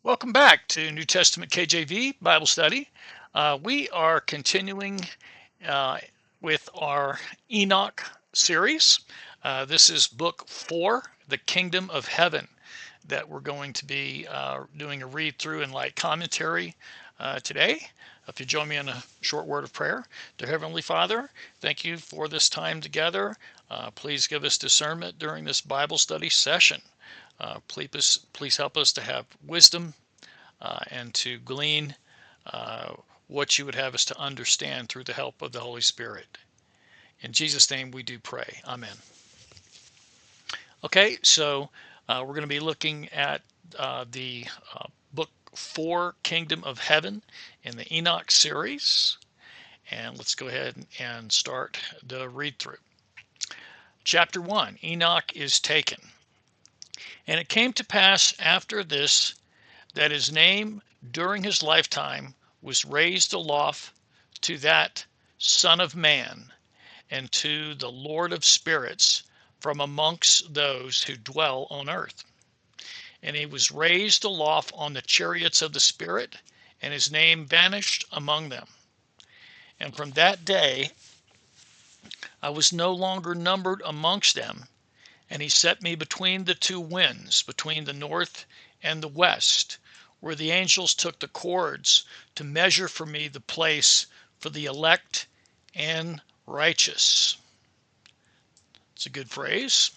Welcome back to New Testament KJV Bible study. We are continuing uh, with our Enoch series. This is book 4, The Kingdom of Heaven, that we're going to be doing a read through and light commentary today. If you join me in a short word of prayer. Dear Heavenly Father, thank you for this time together. Please give us discernment during this Bible study session. Please help us to have wisdom and to glean what you would have us to understand through the help of the Holy Spirit. In Jesus' name we do pray. Amen. Okay, so we're going to be looking at the book 4, Kingdom of Heaven, in the Enoch series. And let's go ahead and start the read through. Chapter 1, Enoch is taken. And it came to pass after this that his name during his lifetime was raised aloft to that Son of Man, and to the Lord of spirits from amongst those who dwell on earth. And he was raised aloft on the chariots of the Spirit, and his name vanished among them. And from that day I was no longer numbered amongst them, and he set me between the two winds, between the north and the west, where the angels took the cords to measure for me the place for the elect and righteous. It's a good phrase.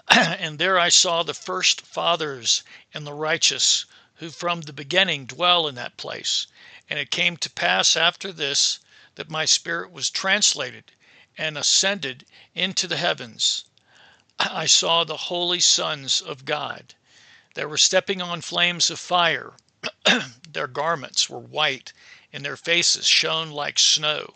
And there I saw the first fathers and the righteous, who from the beginning dwell in that place. And it came to pass after this that my spirit was translated and ascended into the heavens. I saw the holy sons of God. They were stepping on flames of fire. Their garments were white, and their faces shone like snow.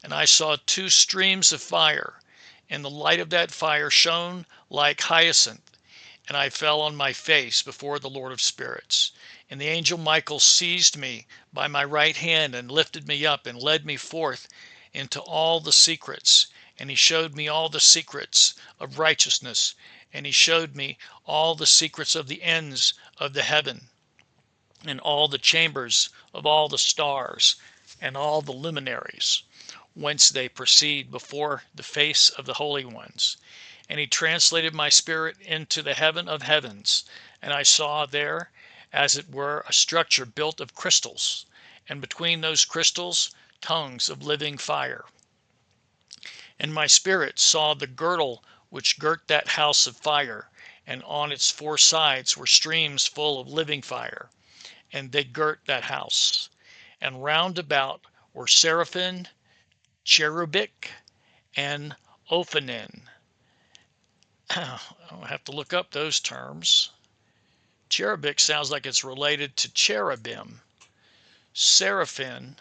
And I saw two streams of fire, and the light of that fire shone like hyacinth. And I fell on my face before the Lord of spirits. And the angel Michael seized me by my right hand and lifted me up and led me forth into all the secrets. And he showed me all the secrets of righteousness. And he showed me all the secrets of the ends of the heaven, and all the chambers of all the stars, and all the luminaries, whence they proceed before the face of the holy ones. And he translated my spirit into the heaven of heavens, and I saw there, as it were, a structure built of crystals, and between those crystals tongues of living fire. And my spirit saw the girdle which girt that house of fire, and on its four sides were streams full of living fire, and they girt that house. And round about were Seraphim, Cherubic, and Ofenin. I'll have to look up those terms. Cherubic sounds like it's related to cherubim. Seraphim,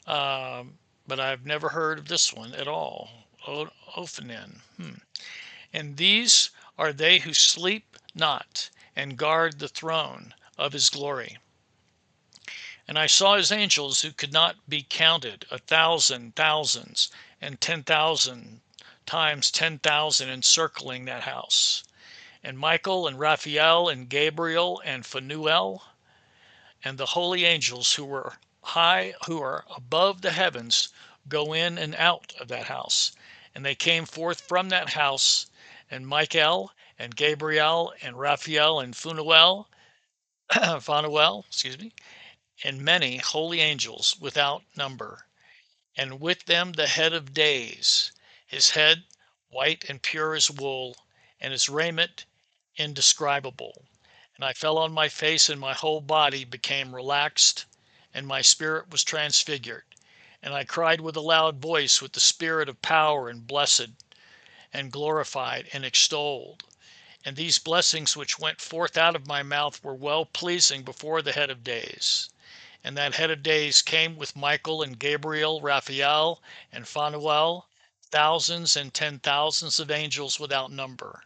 but I've never heard of this one at all. Ofenin. And these are they who sleep not, and guard the throne of his glory. And I saw his angels, who could not be counted, 1,000 thousands, and 10,000 times 10,000, encircling that house. And Michael and Raphael and Gabriel and Phanuel and the holy angels who are above the heavens, go in and out of that house. And they came forth from that house, and Michael and Gabriel and Raphael and Phanuel, and many holy angels without number, and with them the head of days, his head white and pure as wool, and his raiment indescribable. And I fell on my face, and my whole body became relaxed, and my spirit was transfigured. And I cried with a loud voice with the spirit of power, and blessed, and glorified, and extolled. And these blessings which went forth out of my mouth were well pleasing before the head of days. And that head of days came with Michael and Gabriel, Raphael and Phanuel, thousands and 10,000s of angels without number.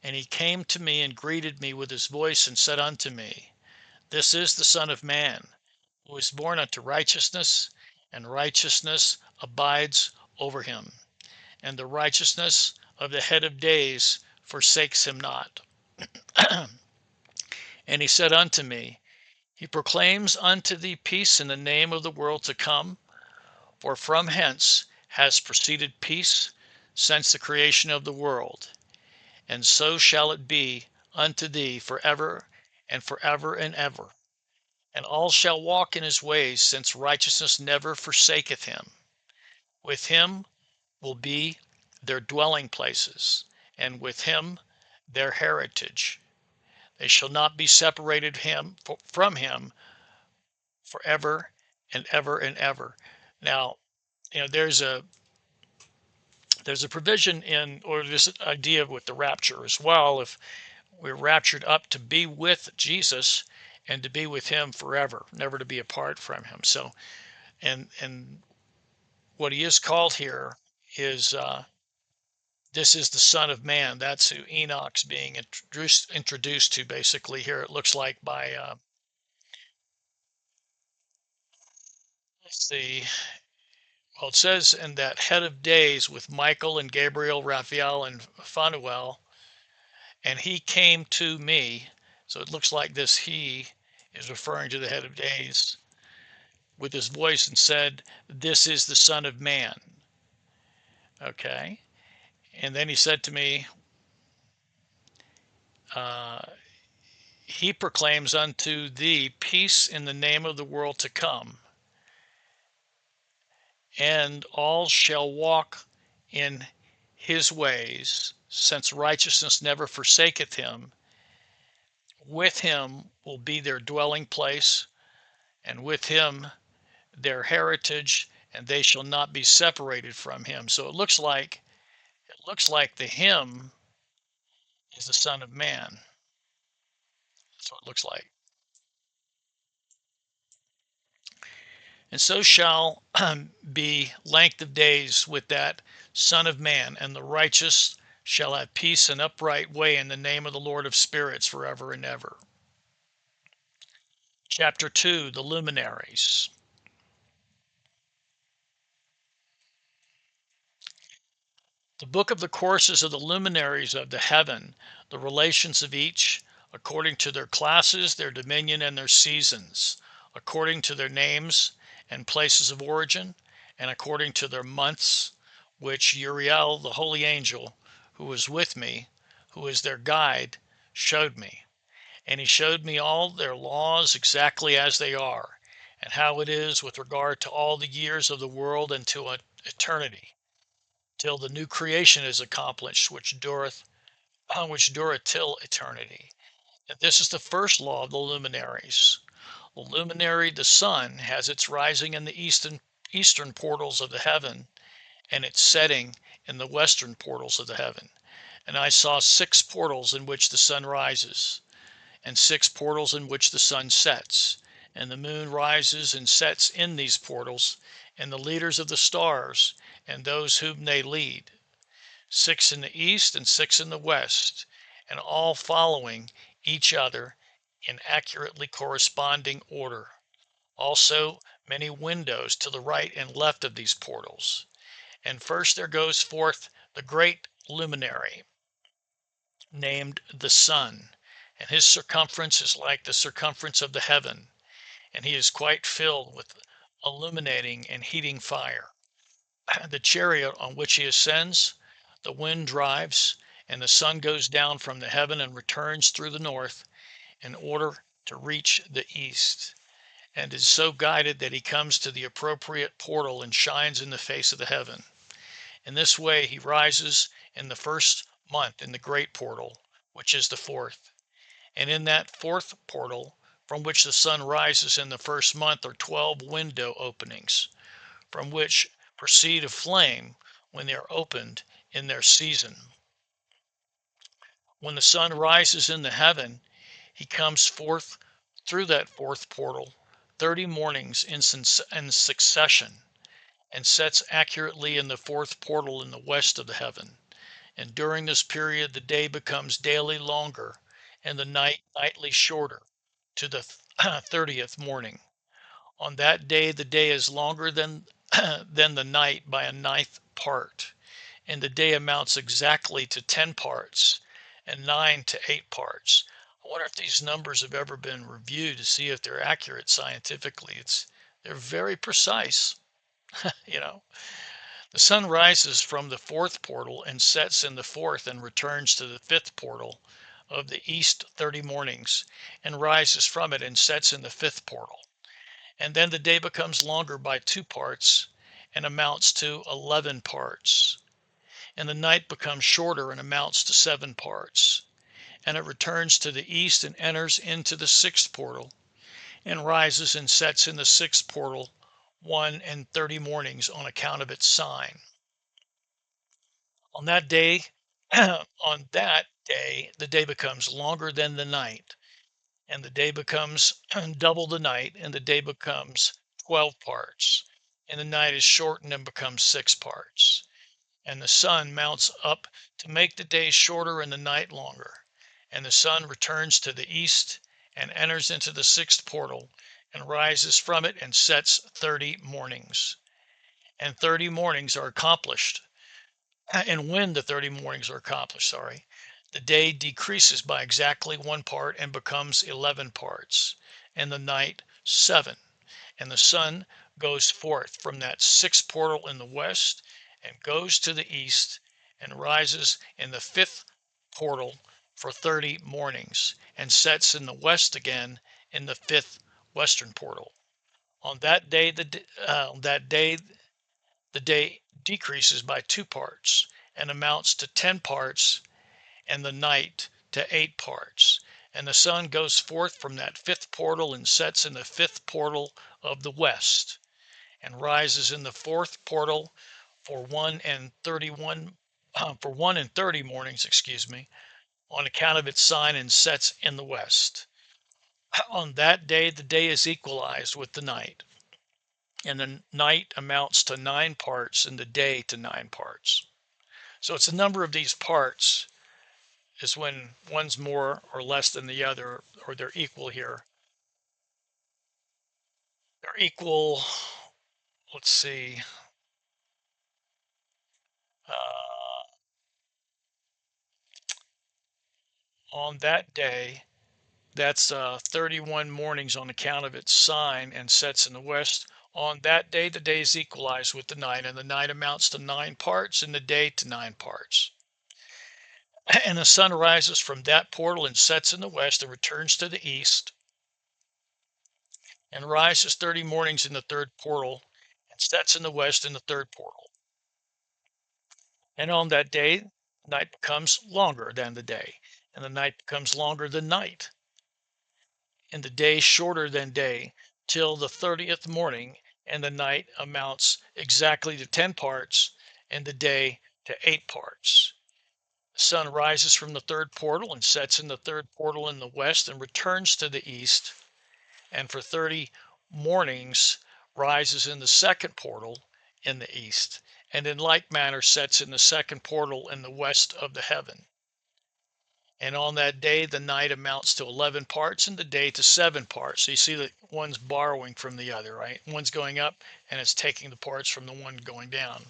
And he came to me and greeted me with his voice, and said unto me, This is the Son of Man, who is born unto righteousness, and righteousness abides over him. And the righteousness of the head of days forsakes him not. And he said unto me, He proclaims unto thee peace in the name of the world to come, for from hence has proceeded peace since the creation of the world. And so shall it be unto thee forever and forever and ever. And all shall walk in his ways, since righteousness never forsaketh him. With him will be their dwelling places, and with him their heritage. They shall not be separated from him forever and ever and ever. Now, there's a provision in, or this idea with the rapture as well. If we're raptured up to be with Jesus and to be with him forever, never to be apart from him. So, and what he is called here is this is the Son of Man. That's who Enoch's being introduced to. Basically, here it looks like by let's see. Well, it says, in that head of days with Michael and Gabriel, Raphael and Phanuel, and he came to me. So it looks like this he is referring to the head of days with his voice and said, This is the Son of Man. Okay. And then he said to me, He proclaims unto thee peace in the name of the world to come, and all shall walk in his ways, since righteousness never forsaketh him. With him will be their dwelling place, and with him their heritage, and they shall not be separated from him. So it looks like the him is the Son of Man. That's what it looks like. And so shall be length of days with that Son of Man, and the righteous shall have peace and upright way in the name of the Lord of spirits forever and ever. Chapter 2, the Luminaries. The book of the courses of the luminaries of the heaven, the relations of each, according to their classes, their dominion, and their seasons, according to their names and places of origin, and according to their months, which Uriel, the holy angel, who was with me, who is their guide, showed me. And he showed me all their laws exactly as they are, and how it is with regard to all the years of the world and to eternity, till the new creation is accomplished, which dureth till eternity. And this is the first law of the luminaries. The luminary, the sun, has its rising in the eastern portals of the heaven, and its setting in the western portals of the heaven. And I saw 6 portals in which the sun rises, and 6 portals in which the sun sets, and the moon rises and sets in these portals, and the leaders of the stars, and those whom they lead, 6 in the east and 6 in the west, and all following each other in accurately corresponding order. Also many windows to the right and left of these portals. And first there goes forth the great luminary, named the sun, and his circumference is like the circumference of the heaven, and he is quite filled with illuminating and heating fire. The chariot on which he ascends, the wind drives, and the sun goes down from the heaven and returns through the north in order to reach the east, and is so guided that he comes to the appropriate portal and shines in the face of the heaven. In this way he rises in the first month in the great portal, which is the 4th. And in that 4th portal, from which the sun rises in the first month, are 12 window openings, from which proceed a flame when they are opened in their season. When the sun rises in the heaven, he comes forth through that 4th portal 30 mornings in succession, and sets accurately in the 4th portal in the west of the heaven. And during this period the day becomes daily longer, and the night nightly shorter, to the 30th morning. On that day the day is longer than the night by a 9th part, and the day amounts exactly to 10 parts, and 9 to 8 parts. I wonder if these numbers have ever been reviewed to see if they're accurate scientifically. They're very precise, you know. The sun rises from the fourth portal and sets in the fourth and returns to the fifth portal of the east 30 mornings and rises from it and sets in the fifth portal. And then the day becomes longer by 2 parts and amounts to 11 parts. And the night becomes shorter and amounts to 7 parts. And it returns to the east and enters into the sixth portal and rises and sets in the sixth portal 1 and 30 mornings on account of its sign. On that day, the day becomes longer than the night, and the day becomes double the night, and the day becomes 12 parts, and the night is shortened and becomes 6 parts. And the sun mounts up to make the day shorter and the night longer. And the sun returns to the east and enters into the sixth portal and rises from it and sets 30 mornings. And 30 mornings are accomplished. And when the 30 mornings are accomplished, the day decreases by exactly 1 part and becomes 11 parts, and the night 7. And the sun goes forth from that sixth portal in the west and goes to the east and rises in the fifth portal for 30 mornings and sets in the west again in the fifth western portal. On that day, the day decreases by 2 parts and amounts to 10 parts, and the night to 8 parts. And the sun goes forth from that fifth portal and sets in the fifth portal of the west, and rises in the fourth portal for 1 and 30 mornings, on account of its sign, and sets in the west. On that day, the day is equalized with the night, and the night amounts to 9 parts and the day to 9 parts. So it's a number of these parts is when one's more or less than the other, or they're equal here. They're equal, let's see, on that day, that's 31 mornings on account of its sign and sets in the west. On that day, the day is equalized with the night, and the night amounts to 9 parts and the day to 9 parts. And the sun rises from that portal and sets in the west and returns to the east and rises 30 mornings in the third portal and sets in the west in the third portal. And on that day, night becomes longer than the day, and the night becomes longer than night, and the day shorter than day, till the 30th morning, and the night amounts exactly to 10 parts, and the day to 8 parts. The sun rises from the third portal and sets in the third portal in the west and returns to the east, and for 30 mornings rises in the second portal in the east, and in like manner sets in the second portal in the west of the heaven. And on that day, the night amounts to 11 parts and the day to 7 parts. So you see that one's borrowing from the other, right? One's going up and it's taking the parts from the one going down.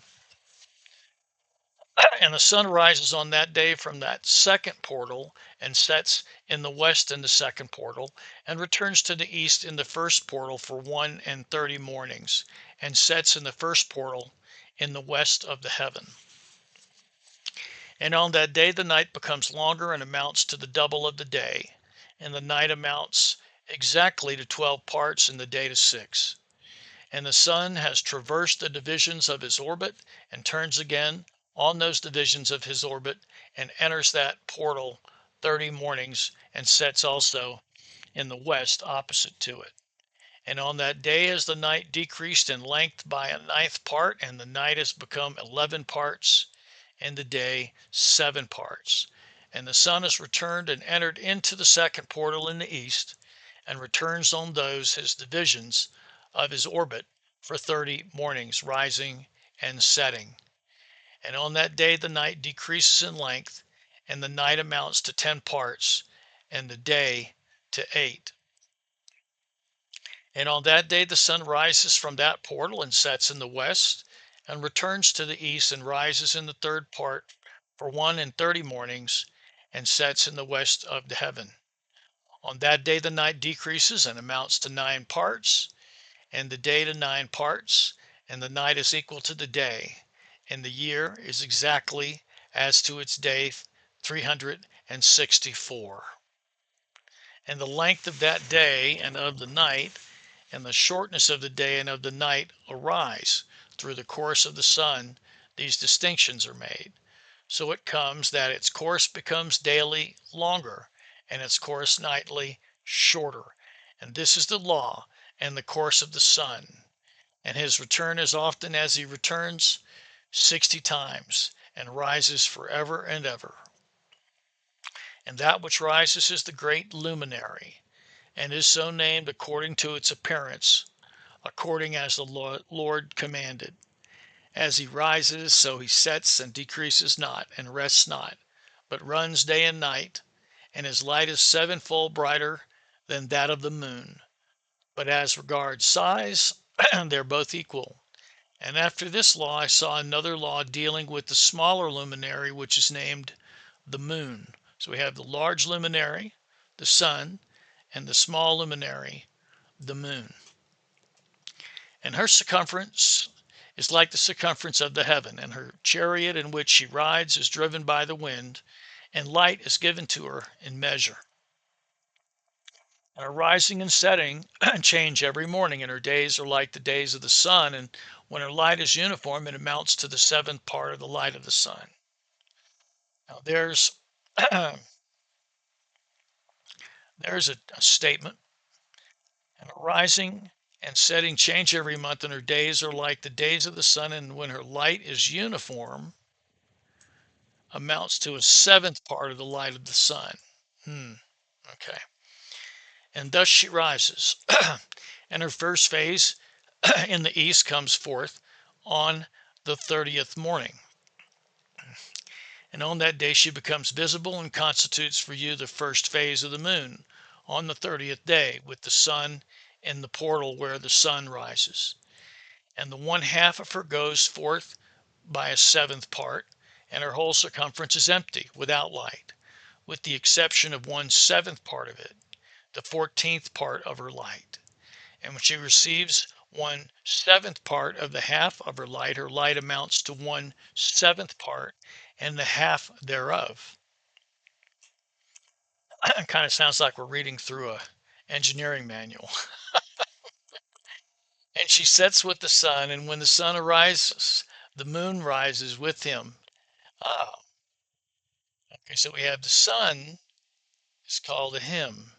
And the sun rises on that day from that second portal and sets in the west in the second portal and returns to the east in the first portal for 1 and 30 mornings and sets in the first portal in the west of the heaven. And on that day, the night becomes longer and amounts to the double of the day, and the night amounts exactly to 12 parts and the day to 6. And the sun has traversed the divisions of his orbit and turns again on those divisions of his orbit and enters that portal 30 mornings and sets also in the west opposite to it. And on that day, as the night decreased in length by a 9th part, and the night has become 11 parts, and the day 7 parts. And the sun has returned and entered into the second portal in the east, and returns on those his divisions of his orbit for 30 mornings, rising and setting. And on that day the night decreases in length, and the night amounts to 10 parts, and the day to 8. And on that day the sun rises from that portal and sets in the west, and returns to the east and rises in the third part for 1 and 30 mornings, and sets in the west of the heaven. On that day the night decreases and amounts to 9 parts, and the day to 9 parts, and the night is equal to the day, and the year is exactly as to its day 364. And the length of that day and of the night, and the shortness of the day and of the night arise. Through the course of the sun, these distinctions are made. So it comes that its course becomes daily longer, and its course nightly shorter. And this is the law and the course of the sun. And his return as often as he returns, 60 times, and rises forever and ever. And that which rises is the great luminary, and is so named according to its appearance, according as the Lord commanded. As he rises, so he sets and decreases not, and rests not, but runs day and night, and his light is sevenfold brighter than that of the moon. But as regards size, they're both equal. And after this law I saw another law dealing with the smaller luminary, which is named the moon. So we have the large luminary, the sun, and the small luminary, the moon. And her circumference is like the circumference of the heaven, and her chariot in which she rides is driven by the wind, and light is given to her in measure. And her rising and setting change every morning, and her days are like the days of the sun, and when her light is uniform, it amounts to the seventh part of the light of the sun. Now there's there's a statement. And her rising and setting change every month, and her days are like the days of the sun, and when her light is uniform, amounts to a seventh part of the light of the sun. Okay. And thus she rises, and her first phase in the east comes forth on the 30th morning. And on that day she becomes visible and constitutes for you the first phase of the moon on the 30th day, with the sun in the portal where the sun rises. And the one half of her goes forth by a seventh part, and her whole circumference is empty, without light, with the exception of 1/7 part of it, the 14th part of her light. And when she receives 1/7 part of the half of her light amounts to 1/7 part and the half thereof. It kind of sounds like we're reading through a engineering manual. And she sets with the sun, and when the sun arises, the moon rises with him. Ah, okay, so we have the sun is called a him,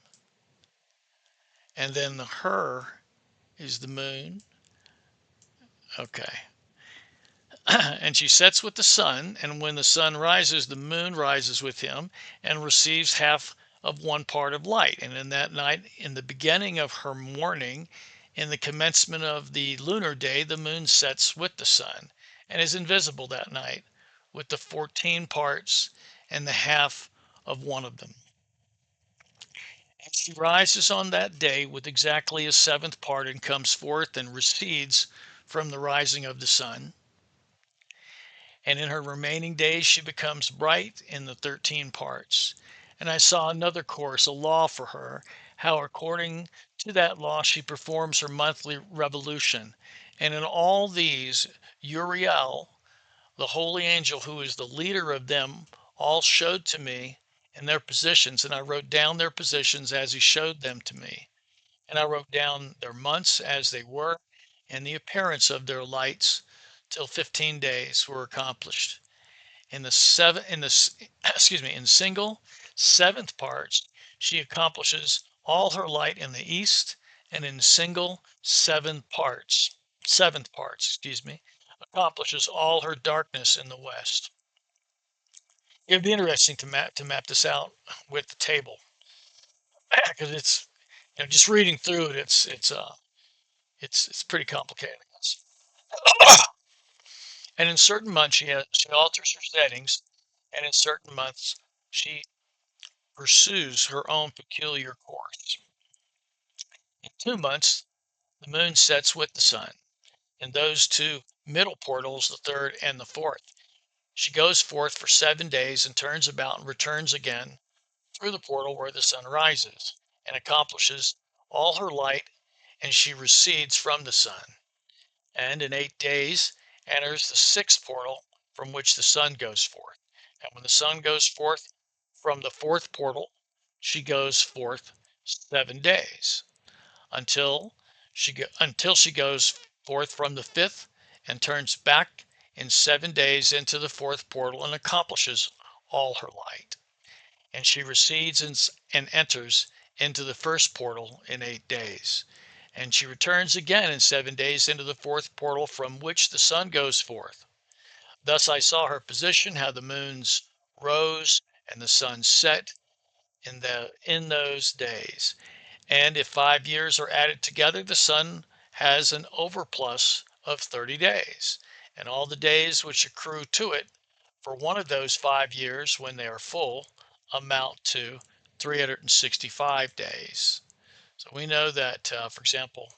and then the her is the moon. Okay. And she sets with the sun, and when the sun rises, the moon rises with him and receives half of one part of light. And in that night, in the beginning of her morning, in the commencement of the lunar day, the moon sets with the sun and is invisible that night with the 14 parts and the half of one of them. And she rises on that day with exactly a seventh part and comes forth and recedes from the rising of the sun. And in her remaining days she becomes bright in the 13 parts. And I saw another course, a law for her, how according to that law she performs her monthly revolution. And in all these, Uriel, the holy angel who is the leader of them, all showed to me in their positions, and I wrote down their positions as he showed them to me. And I wrote down their months as they were, and the appearance of their lights, till 15 days were accomplished. In the in single seventh parts, she accomplishes all her light in the east, and in single seventh parts, accomplishes all her darkness in the west. It'd be interesting to map this out with the table, because it's, just reading through it, it's pretty complicated. And in certain months, she alters her settings, and in certain months, she pursues her own peculiar course. In 2 months, the moon sets with the sun. In those two middle portals, the third and the fourth, she goes forth for 7 days and turns about and returns again through the portal where the sun rises. and accomplishes all her light, and she recedes from the sun, and in 8 days enters the sixth portal from which the sun goes forth. And when the sun goes forth from the fourth portal, she goes forth 7 days until she goes forth from the fifth and turns back in 7 days into the fourth portal and accomplishes all her light. And she recedes and enters into the first portal in 8 days. And she returns again in 7 days into the fourth portal from which the sun goes forth. Thus I saw her position, how the moons rose and the sun set in those days. And if 5 years are added together, the sun has an overplus of 30 days. And all the days which accrue to it for one of those 5 years when they are full amount to 365 days. So we know that, for example,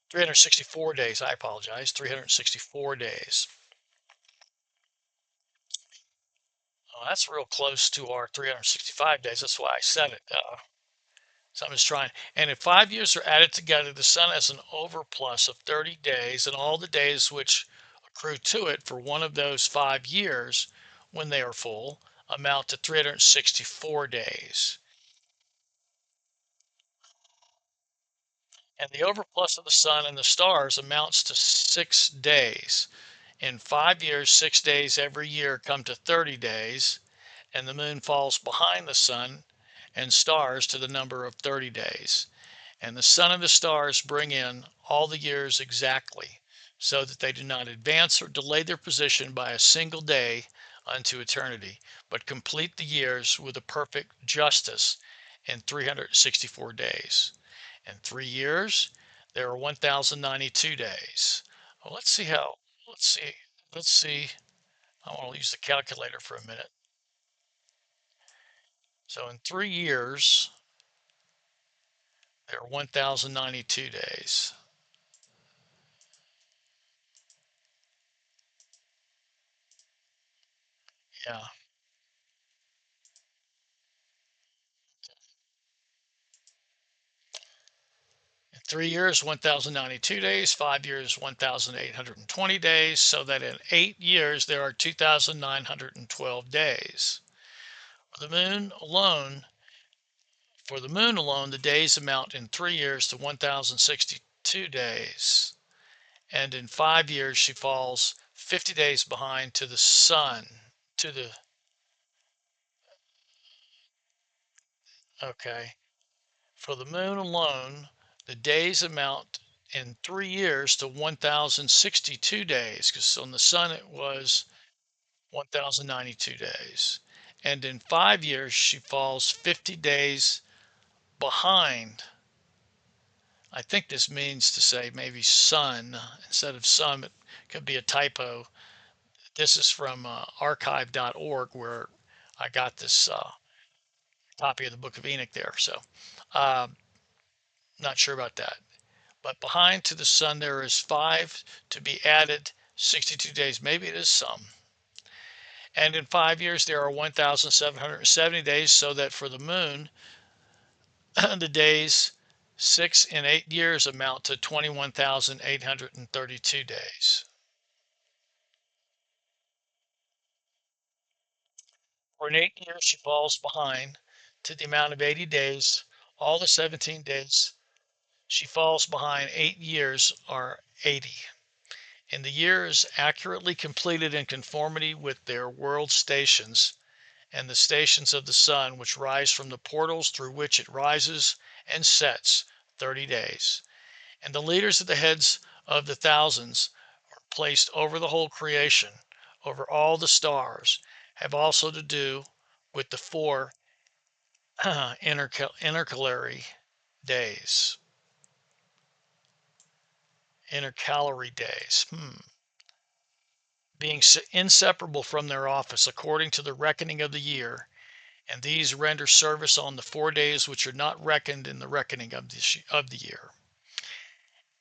364 days, I apologize, 364 days. Well, that's real close to our 365 days. That's why I said it. So I'm just trying. And if 5 years are added together, the sun has an overplus of 30 days, and all the days which accrue to it for one of those 5 years when they are full amount to 364 days. And the overplus of the sun and the stars amounts to 6 days. In 5 years, 6 days every year come to 30 days, and the moon falls behind the sun and stars to the number of 30 days. And the sun and the stars bring in all the years exactly, so that they do not advance or delay their position by a single day unto eternity, but complete the years with a perfect justice in 364 days. In 3 years, there are 1,092 days. Well, let's see. I want to use the calculator for a minute. So in 3 years, there are 1,092 days. Yeah. In 3 years, 1,092 days. 5 years, 1,820 days. So that in 8 years, there are 2,912 days. For the moon alone, the days amount in 3 years to 1,062 days. And in 5 years, she falls 50 days behind to the sun, okay. For the moon alone, the days amount in 3 years to 1,062 days, because on the sun it was 1,092 days. And in 5 years, she falls 50 days behind. I think this means to say maybe sun instead of sun. It could be a typo. This is from archive.org where I got this copy of the Book of Enoch there. So not sure about that. But behind to the sun there is 5 to be added, 62 days. Maybe it is some. And in 5 years there are 1,770 days, so that for the moon, the days 6 and 8 years amount to 21,832 days. For in 8 years she falls behind to the amount of 80 days. All the 17 days she falls behind 8 years are 80. In the years accurately completed in conformity with their world stations and the stations of the sun, which rise from the portals through which it rises and sets, 30 days. And the leaders of the heads of the thousands are placed over the whole creation, over all the stars, have also to do with the 4 intercalary days. Intercalary days. Being inseparable from their office according to the reckoning of the year, and these render service on the 4 days which are not reckoned in the reckoning of the year.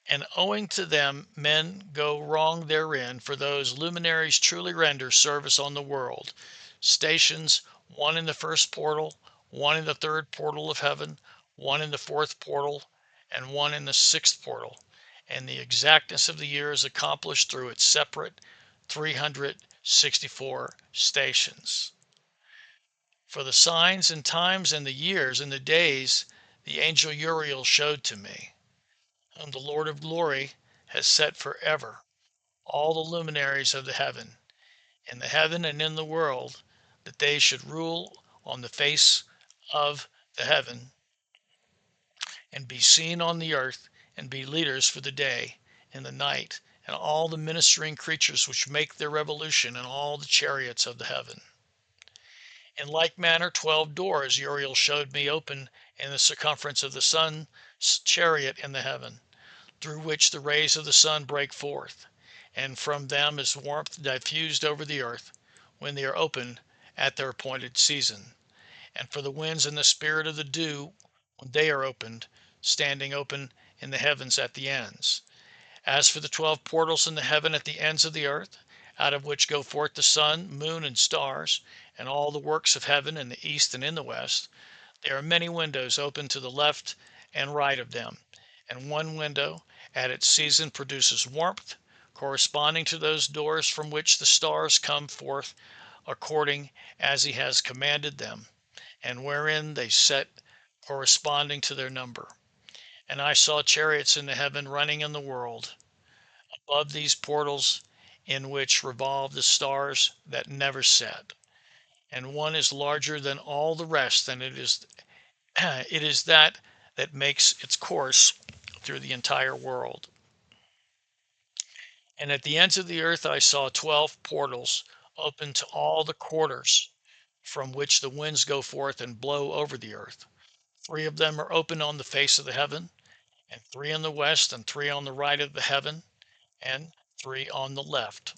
And owing to them men go wrong therein, for those luminaries truly render service on the world, stations, one in the first portal, one in the third portal of heaven, one in the fourth portal, and one in the sixth portal. And the exactness of the year is accomplished through its separate 364 stations. For the signs and times and the years and the days the angel Uriel showed to me, whom the Lord of glory has set forever, all the luminaries of the heaven, in the heaven and in the world, that they should rule on the face of the heaven, and be seen on the earth, and be leaders for the day and the night, and all the ministering creatures which make their revolution, and all the chariots of the heaven. In like manner 12 doors Uriel showed me open in the circumference of the sun's chariot in the heaven, through which the rays of the sun break forth, and from them is warmth diffused over the earth, when they are opened at their appointed season. And for the winds and the spirit of the dew, when they are opened, standing open in the heavens at the ends. As for the 12 portals in the heaven at the ends of the earth, out of which go forth the sun, moon, and stars, and all the works of heaven in the east and in the west, there are many windows open to the left and right of them, and one window at its season produces warmth, corresponding to those doors from which the stars come forth according as he has commanded them, and wherein they set corresponding to their number. And I saw chariots in the heaven running in the world, above these portals, in which revolve the stars that never set. And one is larger than all the rest, and it is that makes its course through the entire world. And at the ends of the earth I saw 12 portals open to all the quarters from which the winds go forth and blow over the earth. 3 of them are open on the face of the heaven, and 3 on the west, and 3 on the right of the heaven, and 3 on the left.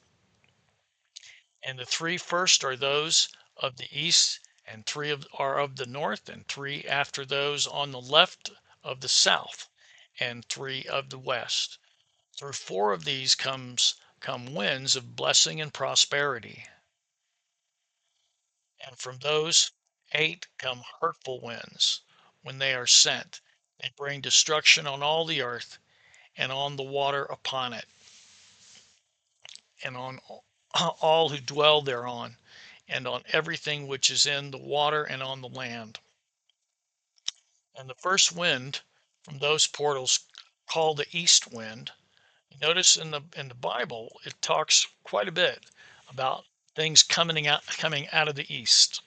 And the 3 first are those of the east, and 3 are of the north, and 3 after those on the left of the south, and 3 of the west. Through 4 of these come winds of blessing and prosperity. And from those 8 come hurtful winds. When they are sent, they bring destruction on all the earth, and on the water upon it, and on all who dwell thereon, and on everything which is in the water and on the land. And the first wind from those portals, called the east wind, notice in the Bible it talks quite a bit about things coming out of the east.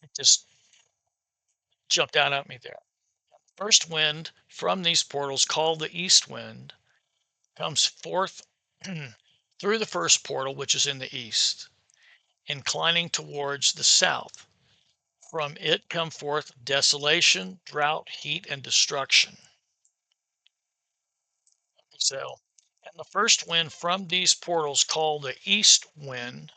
It just jumped out at me there. First wind from these portals, called the east wind, comes forth through the first portal, which is in the east, inclining towards the south. From it come forth desolation, drought, heat, and destruction. So, and the first wind from these portals, called the east wind,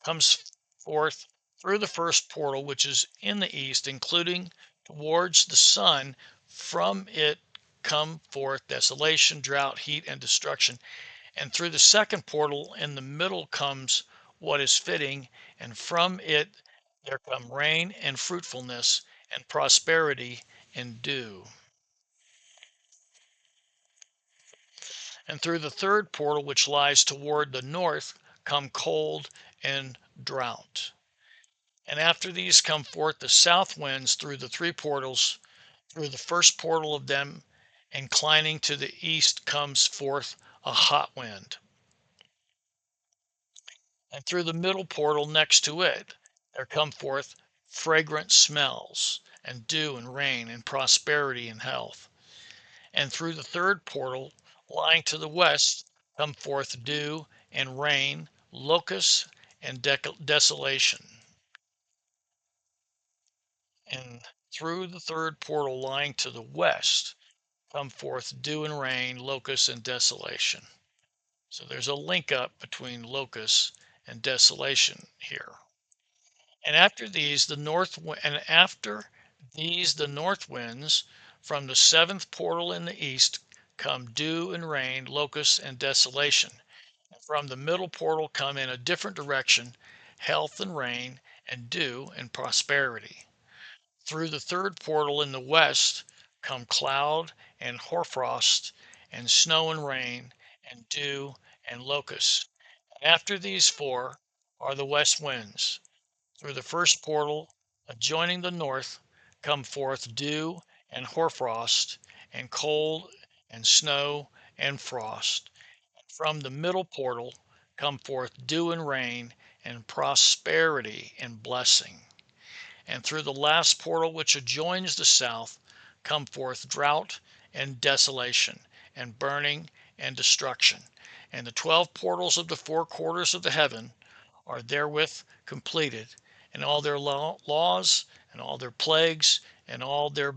comes forth through the first portal, which is in the east, including towards the sun. From it come forth desolation, drought, heat, and destruction. And through the second portal in the middle comes what is fitting, and from it there come rain and fruitfulness and prosperity and dew. And through the third portal, which lies toward the north, come cold and drought. And after these come forth the south winds through the 3 portals. Through the first portal of them, inclining to the east, comes forth a hot wind. And through the middle portal next to it, there come forth fragrant smells, and dew and rain, and prosperity and health. And through the third portal, lying to the west, come forth dew and rain, locusts, and desolation. And through the third portal, lying to the west, come forth dew and rain, locusts, and desolation. So there's a link up between locusts and desolation here. And after these, the north winds from the 7th portal in the east come dew and rain, locusts, and desolation. And from the middle portal come in a different direction health and rain, and dew and prosperity. Through the third portal in the west come cloud and hoarfrost and snow and rain and dew and locusts. And after these four are the west winds. Through the first portal adjoining the north come forth dew and hoarfrost and cold and snow and frost. And from the middle portal come forth dew and rain and prosperity and blessing. And through the last portal which adjoins the south come forth drought and desolation and burning and destruction. And the 12 portals of the four quarters of the heaven are therewith completed, and all their laws and all their plagues and all their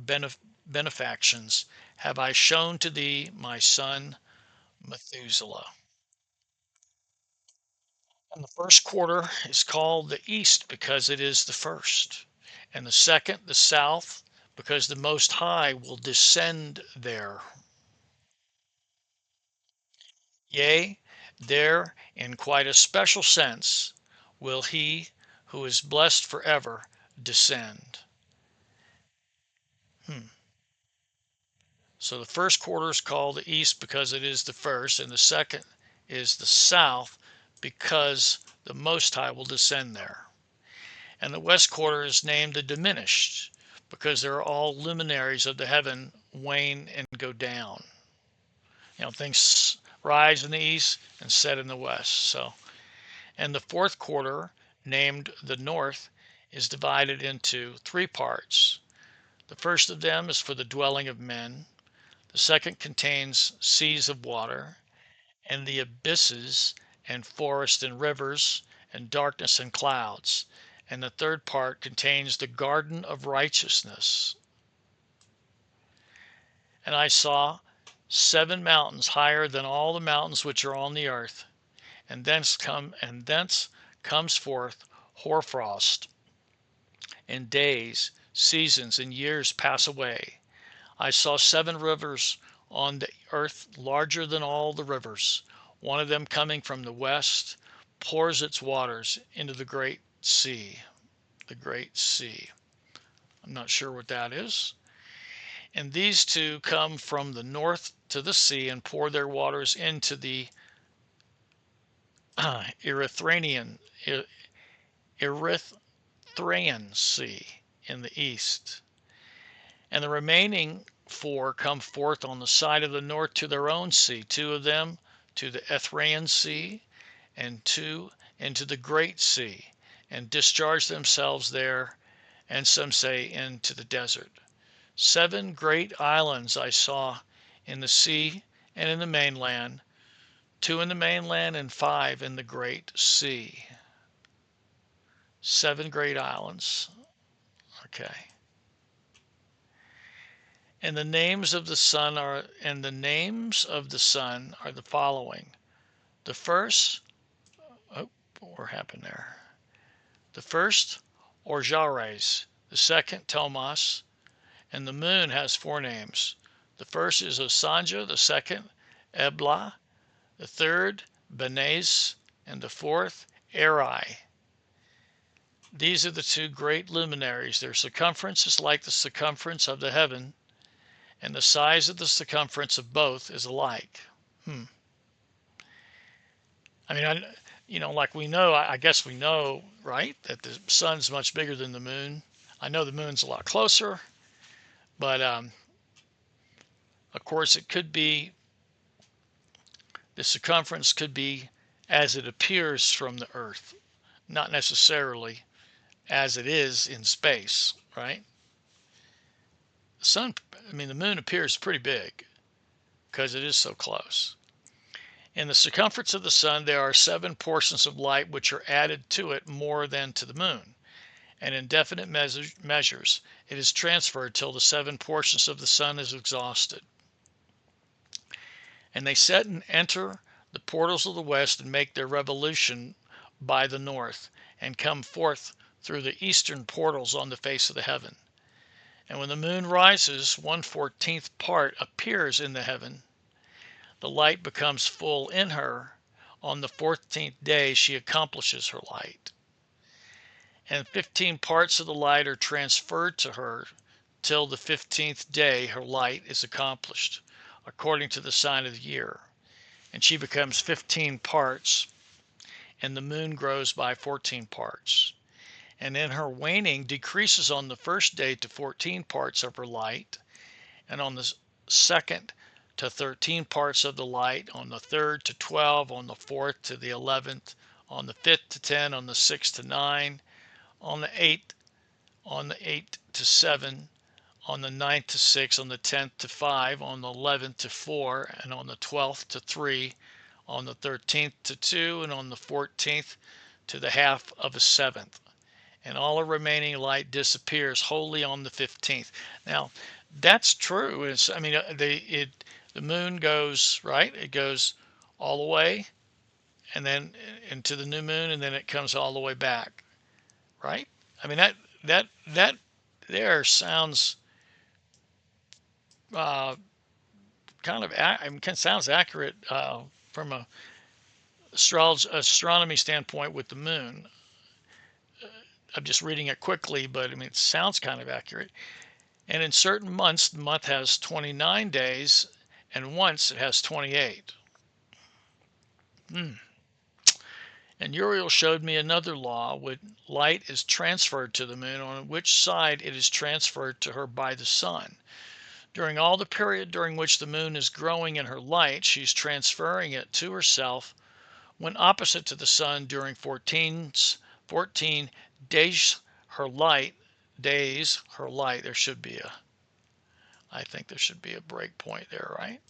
benefactions have I shown to thee, my son Methuselah. And the first quarter is called the east because it is the first, and the second the south because the Most High will descend there. Yea, there in quite a special sense will he who is blessed forever descend. So the first quarter is called the east because it is the first, and the second is the south because the Most High will descend there. And the west quarter is named the diminished because they're all luminaries of the heaven wane and go down. Things rise in the east and set in the west. And the fourth quarter, named the north, is divided into three parts. The first of them is for the dwelling of men. The second contains seas of water, and the abysses, and forests and rivers, and darkness and clouds. And the third part contains the garden of righteousness. And I saw 7 mountains higher than all the mountains which are on the earth, and thence comes forth hoarfrost, and days, seasons, and years pass away. I saw 7 rivers on the earth larger than all the rivers. One of them coming from the west pours its waters into the great sea. The great sea. I'm not sure what that is. And these two come from the north to the sea and pour their waters into the Erythraean Sea in the east. And the remaining 4 come forth on the side of the north to their own sea, 2 of them to the Erythraean Sea, and 2 into the great sea, and discharge themselves there, and some say into the desert. 7 great islands I saw in the sea and in the mainland, 2 in the mainland and 5 in the great sea. 7 great islands. Okay. And the names of the sun are the following. The first, what happened there? The first, Orjares. The second, Tomas. And the moon has 4 names. The first is Osanja, the second, Ebla, the third, Benes, and the fourth, Eri. These are the 2 great luminaries. Their circumference is like the circumference of the heaven, and the size of the circumference of both is alike. Like we know, I guess we know, right, that the sun's much bigger than the moon. I know the moon's a lot closer, but of course it could be, the circumference could be as it appears from the earth, not necessarily as it is in space, right? The moon appears pretty big because it is so close. In the circumference of the sun, there are 7 portions of light which are added to it more than to the moon. And in definite measures, it is transferred till the 7 portions of the sun is exhausted. And they set and enter the portals of the west and make their revolution by the north, and come forth through the eastern portals on the face of the heaven. And when the moon rises, 1/14th part appears in the heaven. The light becomes full in her. On the 14th day she accomplishes her light. And 15 parts of the light are transferred to her till the 15th day her light is accomplished, according to the sign of the year. And she becomes 15 parts, and the moon grows by 14 parts. And in her waning decreases on the first day to 14 parts of her light, and on the second to 13 parts of the light, on the third to 12, on the fourth to the 11th, on the fifth to 10, on the sixth to 9, on the 8th to 7, on the 9th to 6, on the 10th to 5, on the 11th to 4, and on the 12th to 3, on the 13th to 2, and on the 14th to the half of a seventh. And all the remaining light disappears wholly on the 15th. Now, that's true. The moon goes, right? It goes all the way, and then into the new moon, and then it comes all the way back, right? I mean, that there sounds sounds accurate from a astronomy standpoint with the moon. I'm just reading it quickly, but I mean, it sounds kind of accurate. And in certain months, the month has 29 days, and once it has 28. And Uriel showed me another law: when light is transferred to the moon, on which side it is transferred to her by the sun. During all the period during which the moon is growing in her light, she's transferring it to herself when opposite to the sun during 14 days her light. There should be I think there should be a break point there, right?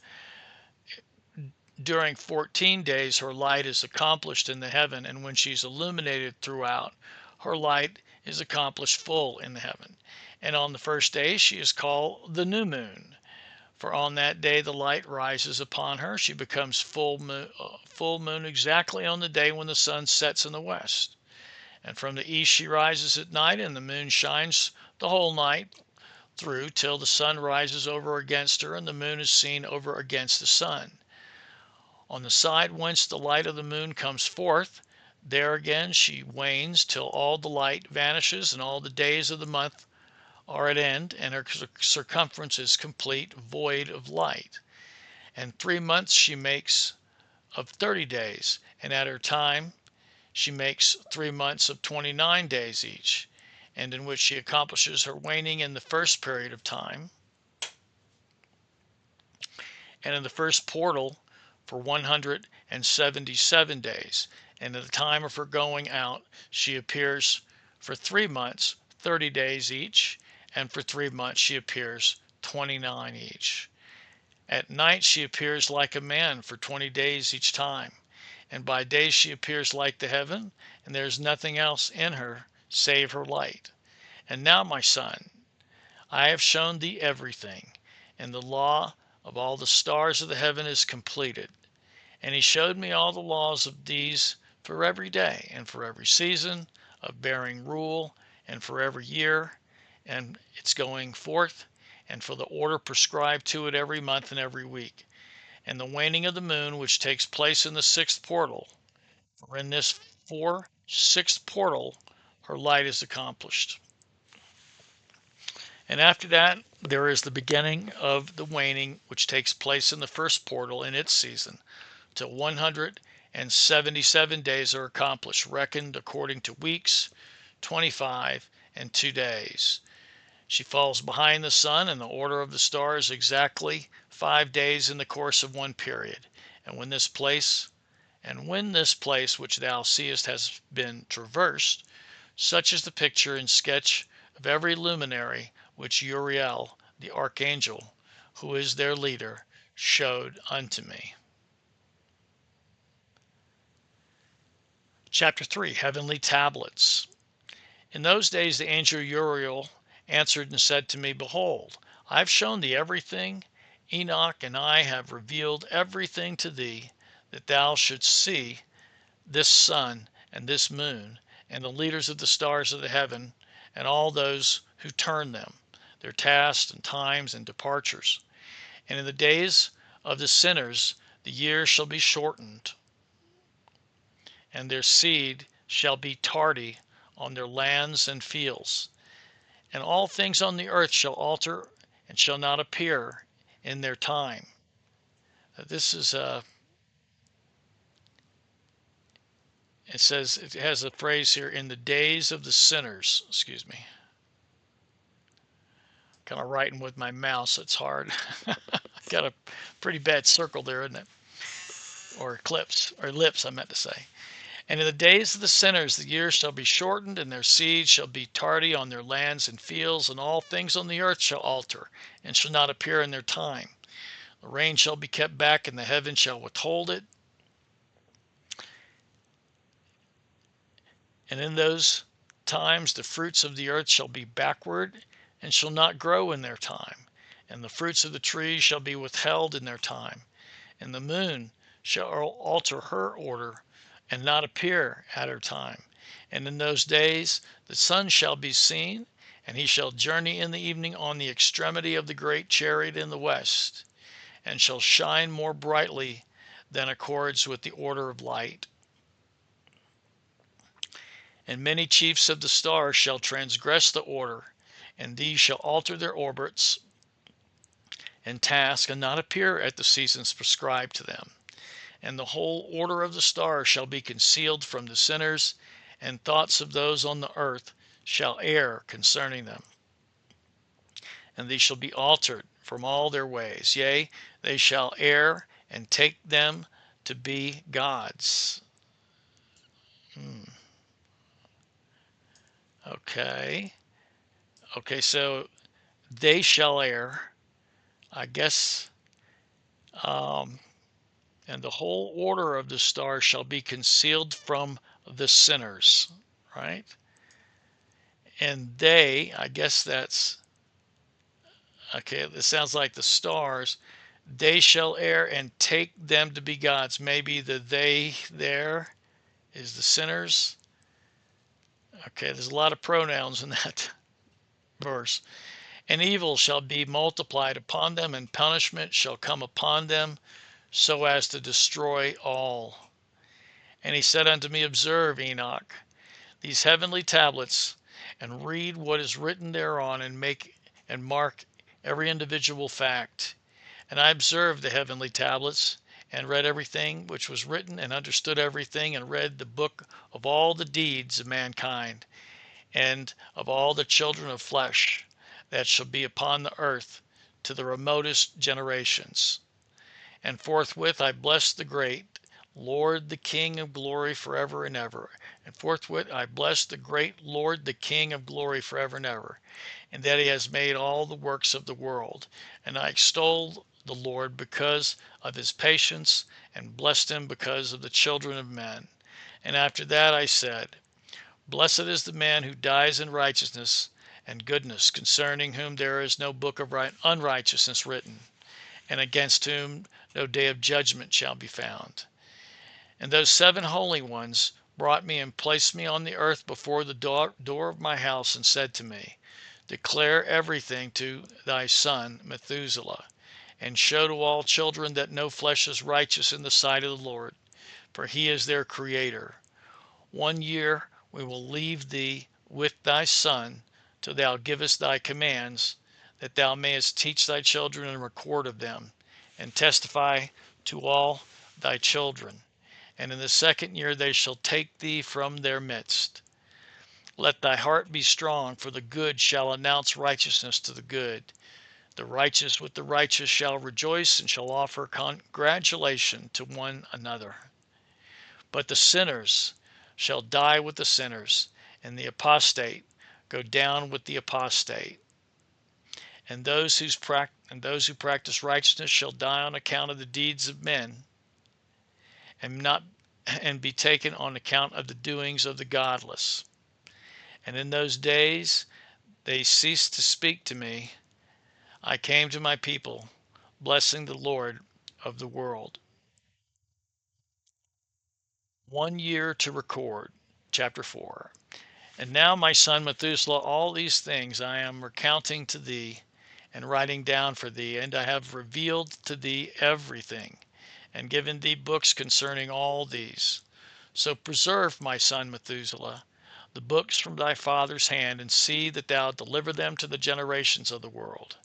During 14 days her light is accomplished in the heaven, and when she's illuminated throughout, her light is accomplished full in the heaven. And on the first day she is called the new moon, for on that day the light rises upon her. She becomes full moon exactly on the day when the sun sets in the west. And from the east she rises at night, and the moon shines the whole night through till the sun rises over against her, and the moon is seen over against the sun. On the side whence the light of the moon comes forth, there again she wanes till all the light vanishes, and all the days of the month are at end, and her circumference is complete, void of light. And 3 months she makes of 30 days, and at her time she makes 3 months of 29 days each, and in which she accomplishes her waning in the first period of time, and in the first portal for 177 days. And at the time of her going out, she appears for 3 months, 30 days each, and for 3 months she appears 29 each. At night she appears like a man for 20 days each time, and by day she appears like the heaven, and there is nothing else in her save her light. And now, my son, I have shown thee everything, and the law of all the stars of the heaven is completed. And he showed me all the laws of these for every day, and for every season of bearing rule, and for every year, and its going forth, and for the order prescribed to it every month and every week, and the waning of the moon, which takes place in the 6th portal. For in this 6th portal her light is accomplished. And after that, there is the beginning of the waning, which takes place in the 1st portal in its season, till 177 days are accomplished, reckoned according to weeks, 25 and 2 days. She falls behind the sun in the order of the stars exactly 5 days in the course of one period. And when this place which thou seest has been traversed, such is the picture and sketch of every luminary which Uriel, the archangel, who is their leader, showed unto me. Chapter 3, Heavenly Tablets. In those days the angel Uriel answered and said to me, Behold, I have shown thee everything. Enoch and I have revealed everything to thee, that thou shouldst see this sun and this moon, and the leaders of the stars of the heaven, and all those who turn them, their tasks and times and departures. And in the days of the sinners the years shall be shortened, and their seed shall be tardy on their lands and fields. And all things on the earth shall alter and shall not appear in their time. This is it says, it has a phrase here, in the days of the sinners. Excuse me. Kind of writing with my mouse, it's hard. Got a pretty bad circle there, isn't it? Or eclipse, or ellipse, I meant to say. And in the days of the sinners, the years shall be shortened, and their seed shall be tardy on their lands and fields, and all things on the earth shall alter, and shall not appear in their time. The rain shall be kept back, and the heaven shall withhold it. And in those times the fruits of the earth shall be backward, and shall not grow in their time. And the fruits of the trees shall be withheld in their time. And the moon shall alter her order, and not appear at her time. And in those days the sun shall be seen, and he shall journey in the evening on the extremity of the great chariot in the west, and shall shine more brightly than accords with the order of light. And many chiefs of the stars shall transgress the order, and these shall alter their orbits and task, and not appear at the seasons prescribed to them. And the whole order of the stars shall be concealed from the sinners, and thoughts of those on the earth shall err concerning them. And these shall be altered from all their ways. Yea, they shall err, and take them to be gods. Okay, so they shall err, I guess, and the whole order of the stars shall be concealed from the sinners, right? And they, I guess that's, okay, this sounds like the stars. They shall err and take them to be gods. Maybe the they there is the sinners. Okay, there's a lot of pronouns in that verse. And evil shall be multiplied upon them, and punishment shall come upon them, so as to destroy all. And he said unto me, Observe, Enoch, these heavenly tablets, and read what is written thereon, and make and mark every individual fact. And I observed the heavenly tablets, and read everything which was written, and understood everything, and read the book of all the deeds of mankind, and of all the children of flesh that shall be upon the earth, to the remotest generations. And forthwith I blessed the great Lord, the King of glory forever and ever. And forthwith I blessed the great Lord, the King of glory forever and ever, and that he has made all the works of the world. And I extolled the Lord because of his patience, and blessed him because of the children of men. And after that I said, Blessed is the man who dies in righteousness and goodness, concerning whom there is no book of unrighteousness written, and against whom no day of judgment shall be found. And those 7 holy ones brought me and placed me on the earth before the door of my house, and said to me, Declare everything to thy son Methuselah, and show to all children that no flesh is righteous in the sight of the Lord, for he is their creator. 1 year we will leave thee with thy son, till thou givest thy commands, that thou mayest teach thy children and record of them, and testify to all thy children. And in the 2nd year they shall take thee from their midst. Let thy heart be strong, for the good shall announce righteousness to the good. The righteous with the righteous shall rejoice, and shall offer congratulation to one another. But the sinners shall die with the sinners, and the apostate go down with the apostate. And those who practice righteousness shall die on account of the deeds of men, and be taken on account of the doings of the godless. And in those days they ceased to speak to me. I came to my people, blessing the Lord of the world. 1 year to record. Chapter 4. And now, my son Methuselah, all these things I am recounting to thee, and writing down for thee, and I have revealed to thee everything, and given thee books concerning all these. So preserve, my son Methuselah, the books from thy father's hand, and see that thou deliver them to the generations of the world.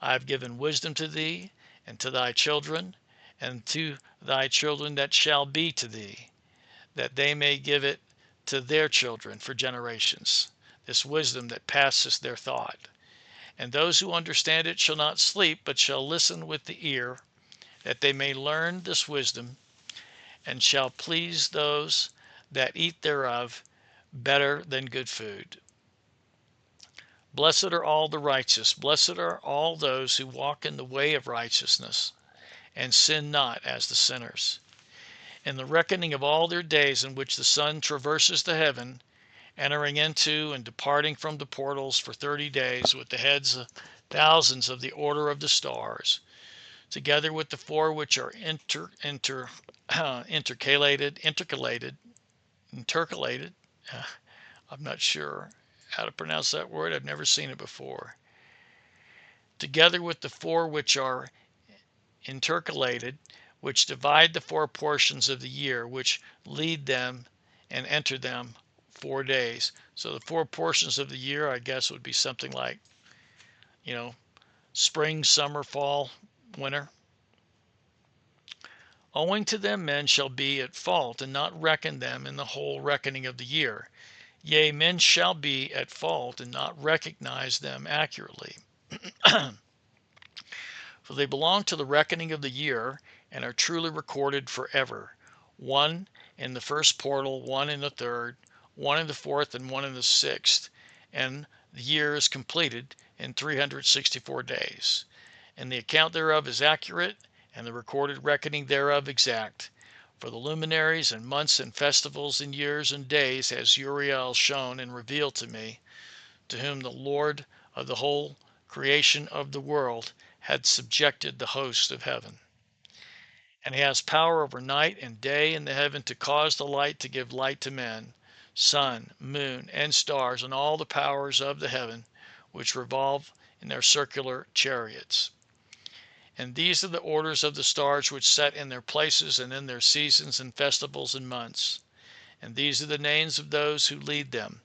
I have given wisdom to thee, and to thy children, and to thy children that shall be to thee, that they may give it to their children for generations, this wisdom that passeth their thought. And those who understand it shall not sleep, but shall listen with the ear, that they may learn this wisdom, and shall please those that eat thereof better than good food. Blessed are all the righteous, blessed are all those who walk in the way of righteousness, and sin not as the sinners. In the reckoning of all their days in which the sun traverses the heaven, entering into and departing from the portals for 30 days, with the heads of thousands of the order of the stars, together with the four which are intercalated. I'm not sure how to pronounce that word. I've never seen it before. Together with the four which are intercalated, which divide the 4 portions of the year, which lead them and enter them 4 days. So the 4 portions of the year, I guess, would be something like, spring, summer, fall, winter. Owing to them men shall be at fault, and not reckon them in the whole reckoning of the year. Yea, men shall be at fault, and not recognize them accurately. For they belong to the reckoning of the year, and are truly recorded forever. 1 in the first portal, 1 in the third, 1 in the fourth, and 1 in the sixth. And the year is completed in 364 days. And the account thereof is accurate, and the recorded reckoning thereof exact. For the luminaries and months and festivals and years and days has Uriel shown and revealed to me, to whom the Lord of the whole creation of the world had subjected the host of heaven. And he has power over night and day in the heaven, to cause the light to give light to men, sun, moon, and stars, and all the powers of the heaven, which revolve in their circular chariots. And these are the orders of the stars, which set in their places and in their seasons and festivals and months. And these are the names of those who lead them,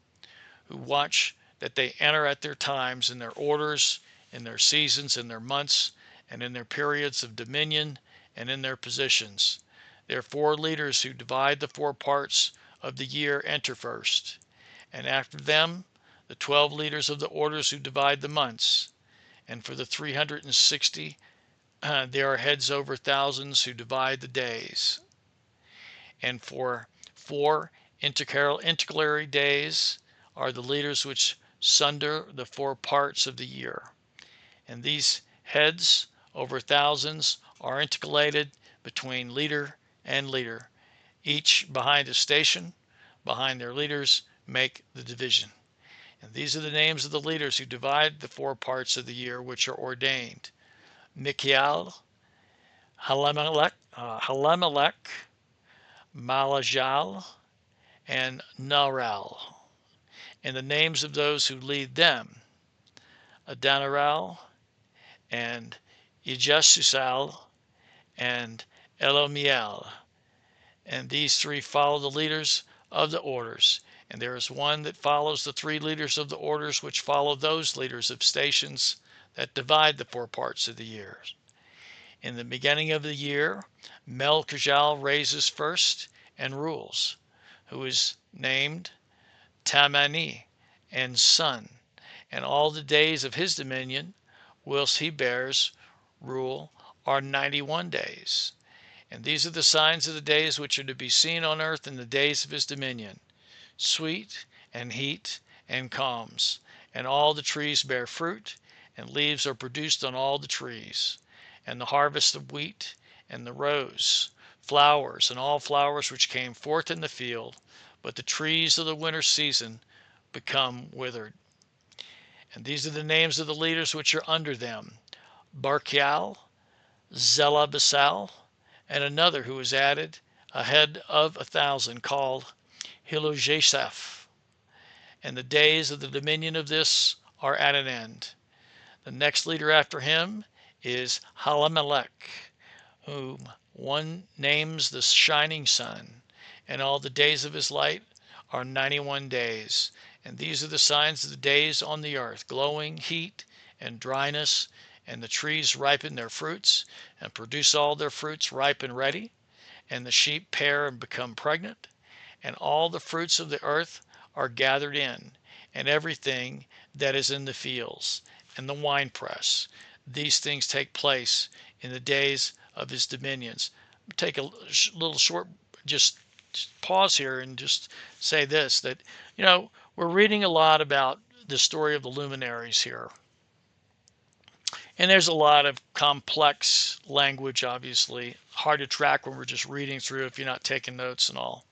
who watch that they enter at their times, in their orders, in their seasons, in their months, and in their periods of dominion, and in their positions. There are 4 leaders who divide the 4 parts of the year enter first, and after them the 12 leaders of the orders who divide the months. And for the 360 there are heads over thousands who divide the days. And for 4 intercalary days are the leaders which sunder the 4 parts of the year. And these heads over thousands are intercalated between leader and leader, each behind a station. Behind their leaders make the division. And these are the names of the leaders who divide the 4 parts of the year, which are ordained: Michael, Halamelcch, Malajal, and Naral. And the names of those who lead them: Adanaral, and Ejesusal, and Elomiel. And these 3 follow the leaders of the orders. And there is one that follows the 3 leaders of the orders, which follow those leaders of stations that divide the 4 parts of the year. In the beginning of the year, Kajjal raises first and rules, who is named Tamani and son, and all the days of his dominion, whilst he bears rule, are 91 days. And these are the signs of the days which are to be seen on earth in the days of his dominion: sweet and heat and calms, and all the trees bear fruit, and leaves are produced on all the trees, and the harvest of wheat, and the rose, flowers, and all flowers which came forth in the field, but the trees of the winter season become withered. And these are the names of the leaders which are under them: Barkial, Zelabasal, and another who is added, a head of 1,000, called Hilojesaph. And the days of the dominion of this are at an end. The next leader after him is Halamelcch, whom one names the shining sun, and all the days of his light are 91 days. And these are the signs of the days on the earth: glowing, heat, and dryness. And the trees ripen their fruits, and produce all their fruits ripe and ready. And the sheep pair and become pregnant. And all the fruits of the earth are gathered in, and everything that is in the fields, and the winepress. These things take place in the days of his dominions. Take a little short, just pause here and just say this, that, we're reading a lot about the story of the luminaries here. And there's a lot of complex language, obviously, hard to track when we're just reading through if you're not taking notes and all.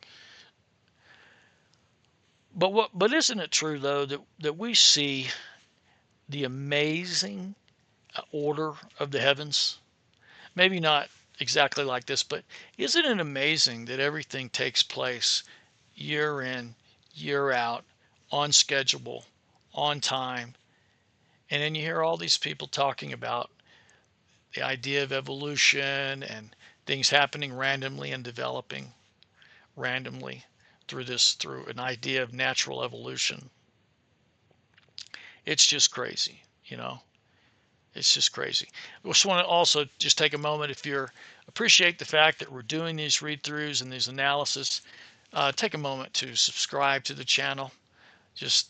But isn't it true, though, that we see the amazing order of the heavens? Maybe not exactly like this, but isn't it amazing that everything takes place year in, year out, on schedule, on time? And then you hear all these people talking about the idea of evolution and things happening randomly and developing randomly through an idea of natural evolution. It's just crazy, It's just crazy. I just want to also just take a moment, if you appreciate the fact that we're doing these read-throughs and these analysis, take a moment to subscribe to the channel. Just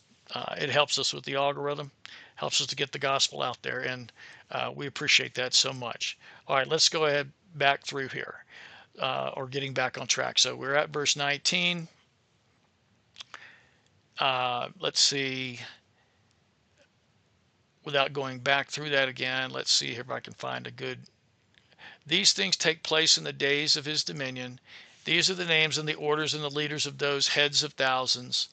it helps us with the algorithm, helps us to get the gospel out there, and we appreciate that so much. All right, let's go ahead back through here, or getting back on track. So we're at verse 19. Let's see. Without going back through that again, let's see if I can find a good. These things take place in the days of his dominion. These are the names and the orders and the leaders of those heads of thousands: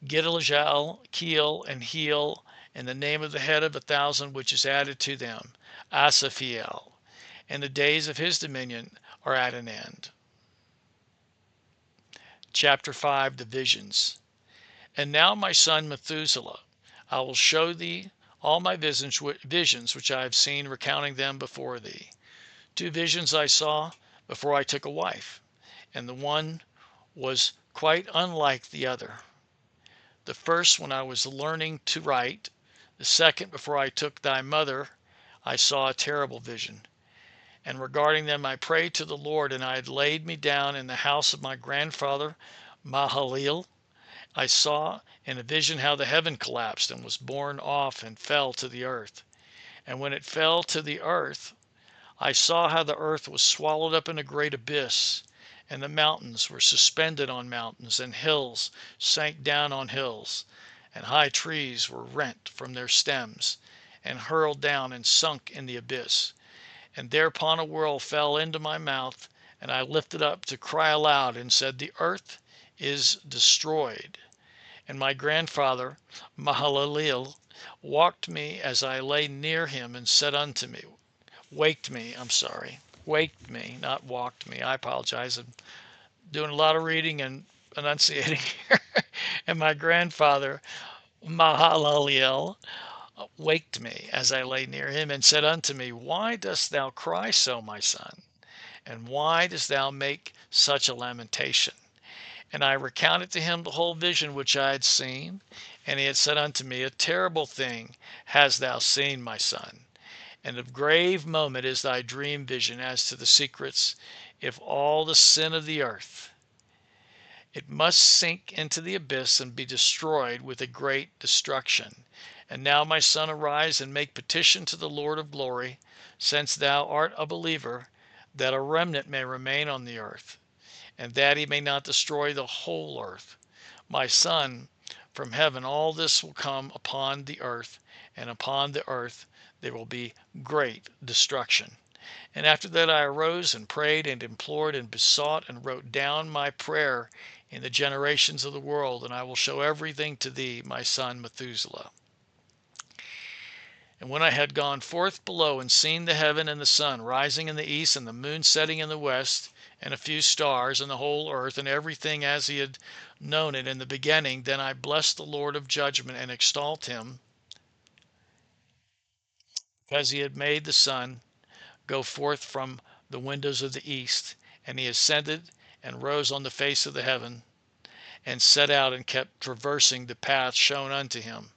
Kajjal, Keel, and Heel, and the name of the head of 1,000 which is added to them, Asaphiel. And the days of his dominion are at an end. Chapter 5, the visions. And now, my son Methuselah, I will show thee all my visions which I have seen, recounting them before thee. 2 visions I saw before I took a wife, and the one was quite unlike the other. The first when I was learning to write, the second before I took thy mother, I saw a terrible vision. And regarding them I prayed to the Lord, and I had laid me down in the house of my grandfather Mahalalel. I saw in a vision how the heaven collapsed and was borne off and fell to the earth. And when it fell to the earth, I saw how the earth was swallowed up in a great abyss, and the mountains were suspended on mountains, and hills sank down on hills, and high trees were rent from their stems, and hurled down and sunk in the abyss. And thereupon a whirl fell into my mouth, and I lifted up to cry aloud and said, The earth is destroyed. And my grandfather Mahalalel waked me as I lay near him and said unto me, waked me, not walked me. I apologize. I'm doing a lot of reading and enunciating here. And my grandfather Mahalalel waked me as I lay near him and said unto me, Why dost thou cry so, my son? And why dost thou make such a lamentation? And I recounted to him the whole vision which I had seen. And he had said unto me, A terrible thing hast thou seen, my son. And of grave moment is thy dream vision as to the secrets. If all the sin of the earth, it must sink into the abyss and be destroyed with a great destruction. And now, my son, arise and make petition to the Lord of glory, since thou art a believer, that a remnant may remain on the earth, and that he may not destroy the whole earth. My son, from heaven all this will come upon the earth, and upon the earth there will be great destruction. And after that I arose and prayed and implored and besought and wrote down my prayer in the generations of the world, and I will show everything to thee, my son Methuselah. And when I had gone forth below and seen the heaven and the sun rising in the east and the moon setting in the west, and a few stars, and the whole earth, and everything as he had known it in the beginning, then I blessed the Lord of judgment and extol him, because he had made the sun go forth from the windows of the east, and he ascended and rose on the face of the heaven. and set out and kept traversing the path shown unto him.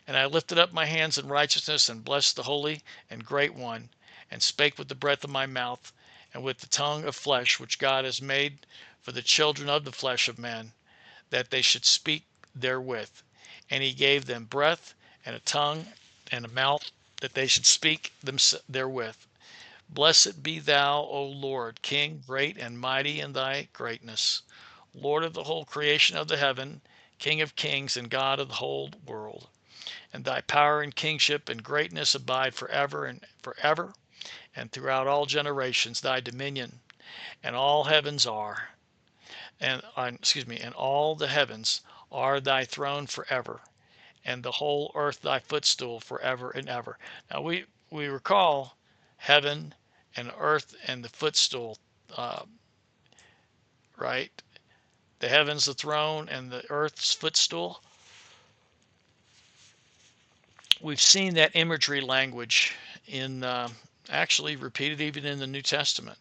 And I lifted up my hands in righteousness and blessed the Holy and Great One, and spake with the breath of my mouth, and with the tongue of flesh which God has made for the children of the flesh of men, that they should speak therewith. And he gave them breath and a tongue and a mouth, that they should speak therewith. Blessed be thou, O Lord, King, great and mighty in thy greatness, Lord of the whole creation of the heaven, King of kings and God of the whole world. And thy power and kingship and greatness abide forever and forever, and throughout all generations thy dominion, and all heavens are, and all the heavens are thy throne forever, and the whole earth thy footstool forever and ever. Now we recall heaven and earth and the footstool, right? The heavens the throne and the earth's footstool. We've seen that imagery language in actually repeated even in the New Testament.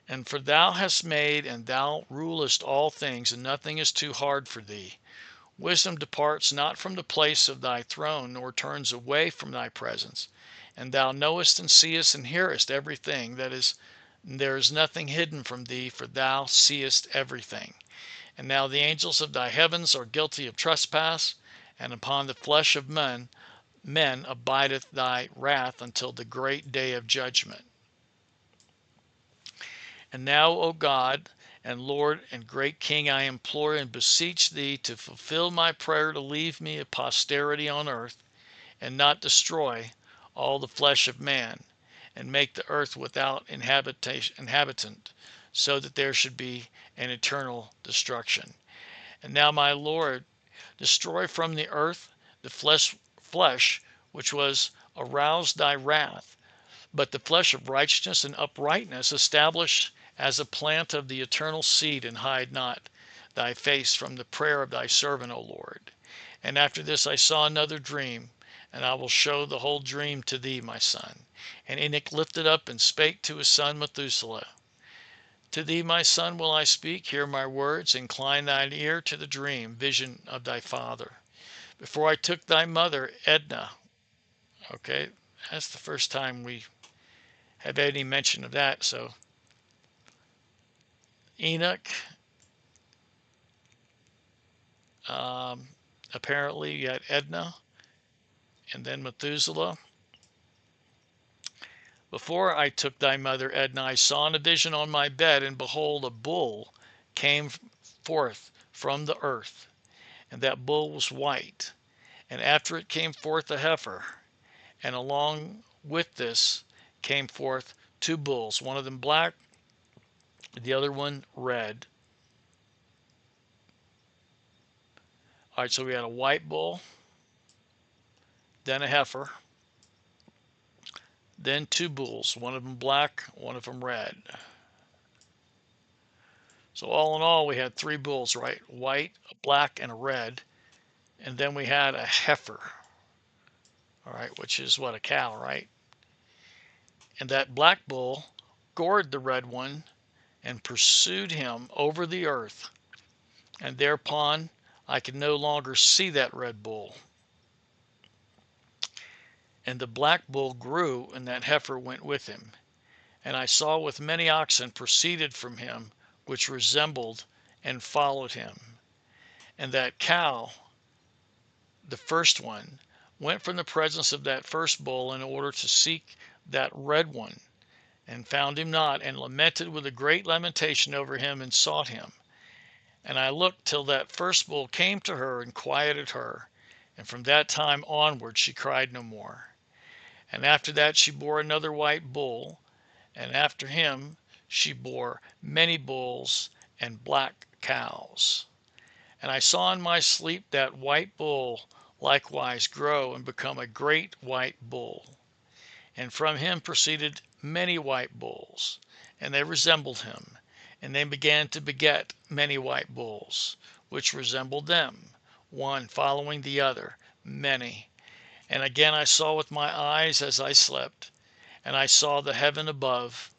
And for thou hast made, and thou rulest all things, and nothing is too hard for thee. Wisdom departs not from the place of thy throne, nor turns away from thy presence. And thou knowest and seest and hearest everything. That is, there is nothing hidden from thee, for thou seest everything. And now the angels of thy heavens are guilty of trespass, and upon the flesh of men abideth thy wrath until the great day of judgment. And now, O God and Lord and great King, I implore and beseech thee to fulfill my prayer to leave me a posterity on earth, and not destroy all the flesh of man, and make the earth without inhabitant, so that there should be an eternal destruction. And now, my Lord, destroy from the earth the flesh which was aroused thy wrath, but the flesh of righteousness and uprightness establish as a plant of the eternal seed, and hide not thy face from the prayer of thy servant, O Lord. And after this I saw another dream, and I will show the whole dream to thee, my son. And Enoch lifted up and spake to his son Methuselah. To thee, my son, will I speak, hear my words, incline thine ear to the dream, vision of thy father. Before I took thy mother, Edna. Okay, that's the first time we have any mention of that. So Enoch, apparently you got Edna, and then Methuselah. Before I took thy mother, Edna, I saw in a vision on my bed, and behold, a bull came forth from the earth, and that bull was white. And after it came forth a heifer, and along with this came forth two bulls, one of them black, the other one red. All right, so we had a white bull, then a heifer, then two bulls, one of them black, one of them red. So all in all, we had three bulls, right? White, a black, and a red. And then we had a heifer, all right, which is what, a cow, right? And that black bull gored the red one and pursued him over the earth. And thereupon I could no longer see that red bull. And the black bull grew, and that heifer went with him. And I saw with many oxen proceeded from him, which resembled and followed him. And that cow, the first one, went from the presence of that first bull in order to seek that red one, and found him not, and lamented with a great lamentation over him, and sought him. And I looked till that first bull came to her and quieted her, and from that time onward she cried no more. And after that she bore another white bull, and after him she bore many bulls and black cows. And I saw in my sleep that white bull likewise grow and become a great white bull. And from him proceeded many white bulls, and they resembled him. And they began to beget many white bulls, which resembled them, one following the other, many. And again I saw with my eyes as I slept, and I saw the heaven above,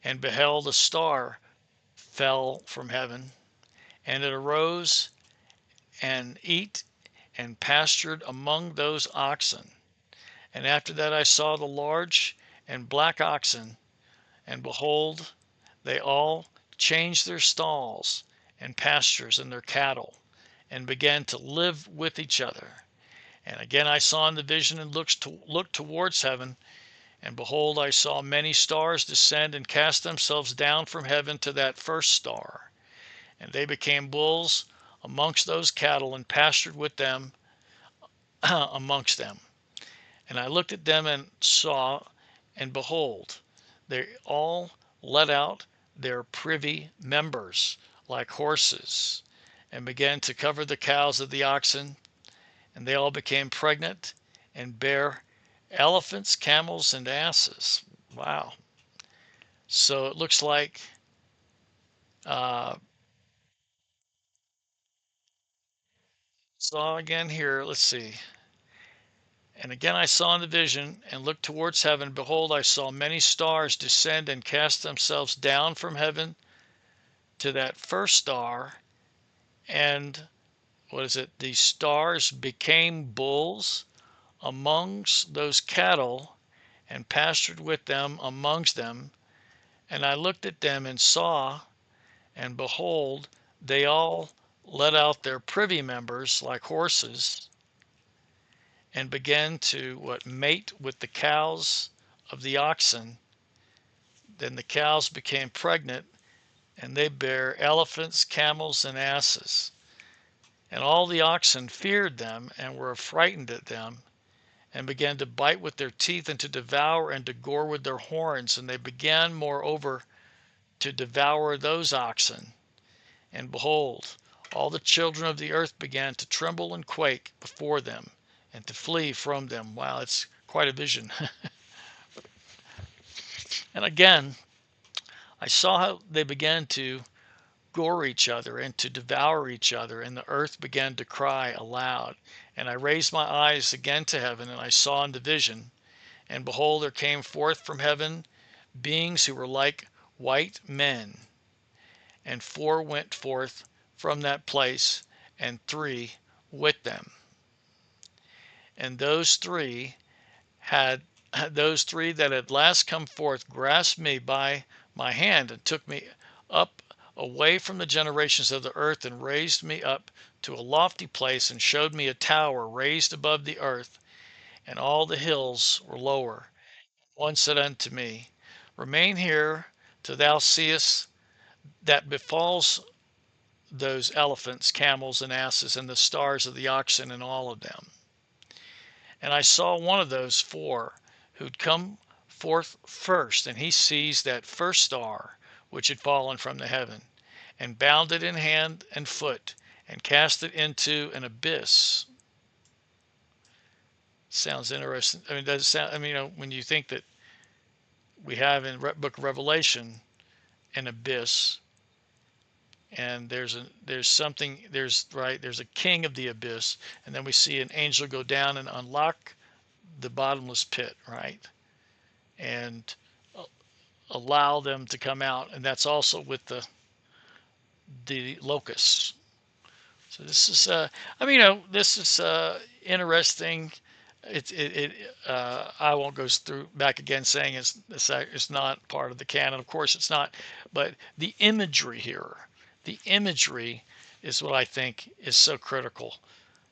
and beheld a star fell from heaven, And it arose and eat and pastured among those oxen. And after that I saw the large and black oxen, and behold, they all changed their stalls and pastures and their cattle, and began to live with each other. And again I saw in the vision and looked towards heaven, and behold, I saw many stars descend and cast themselves down from heaven to that first star. And they became bulls amongst those cattle, and pastured with them amongst them. And I looked at them and saw, and behold, they all let out their privy members like horses, and began to cover the cows of the oxen, and they all became pregnant and bare elephants, camels, and asses. Wow. So it looks like uh, saw again here. Let's see. And again I saw in the vision and looked towards heaven. Behold, I saw many stars descend and cast themselves down from heaven to that first star. And what is it? The stars became bulls amongst those cattle, and pastured with them amongst them. And I looked at them and saw, and behold, they all let out their privy members like horses, and began to mate with the cows of the oxen. Then the cows became pregnant, and they bare elephants, camels, and asses. And all the oxen feared them and were frightened at them, and began to bite with their teeth, and to devour and to gore with their horns. And they began moreover to devour those oxen. And behold, all the children of the earth began to tremble and quake before them, and to flee from them. Wow, it's quite a vision. And again, I saw how they began to gore each other and to devour each other, and the earth began to cry aloud. And I raised my eyes again to heaven, and I saw in the vision, and behold, there came forth from heaven beings who were like white men, and 4 went forth from that place, and 3 with them. And those three that had last come forth grasped me by my hand, and took me up away from the generations of the earth, and raised me up to a lofty place, and showed me a tower raised above the earth, and all the hills were lower. One said unto me, Remain here till thou seest that befalls those elephants, camels, and asses, and the stars of the oxen, and all of them. And I saw one of those 4 who'd come forth first, and he seized that first star which had fallen from the heaven, and bound it in hand and foot, and cast it into an abyss. Sounds interesting. I mean, does it sound? I mean, when you think that we have in Book of Revelation an abyss, and there's a king of the abyss, and then we see an angel go down and unlock the bottomless pit, right, and allow them to come out, and that's also with the locusts. So this is, this is interesting. I won't go through back again saying it's not part of the canon. Of course, it's not. But the imagery here, the imagery is what I think is so critical.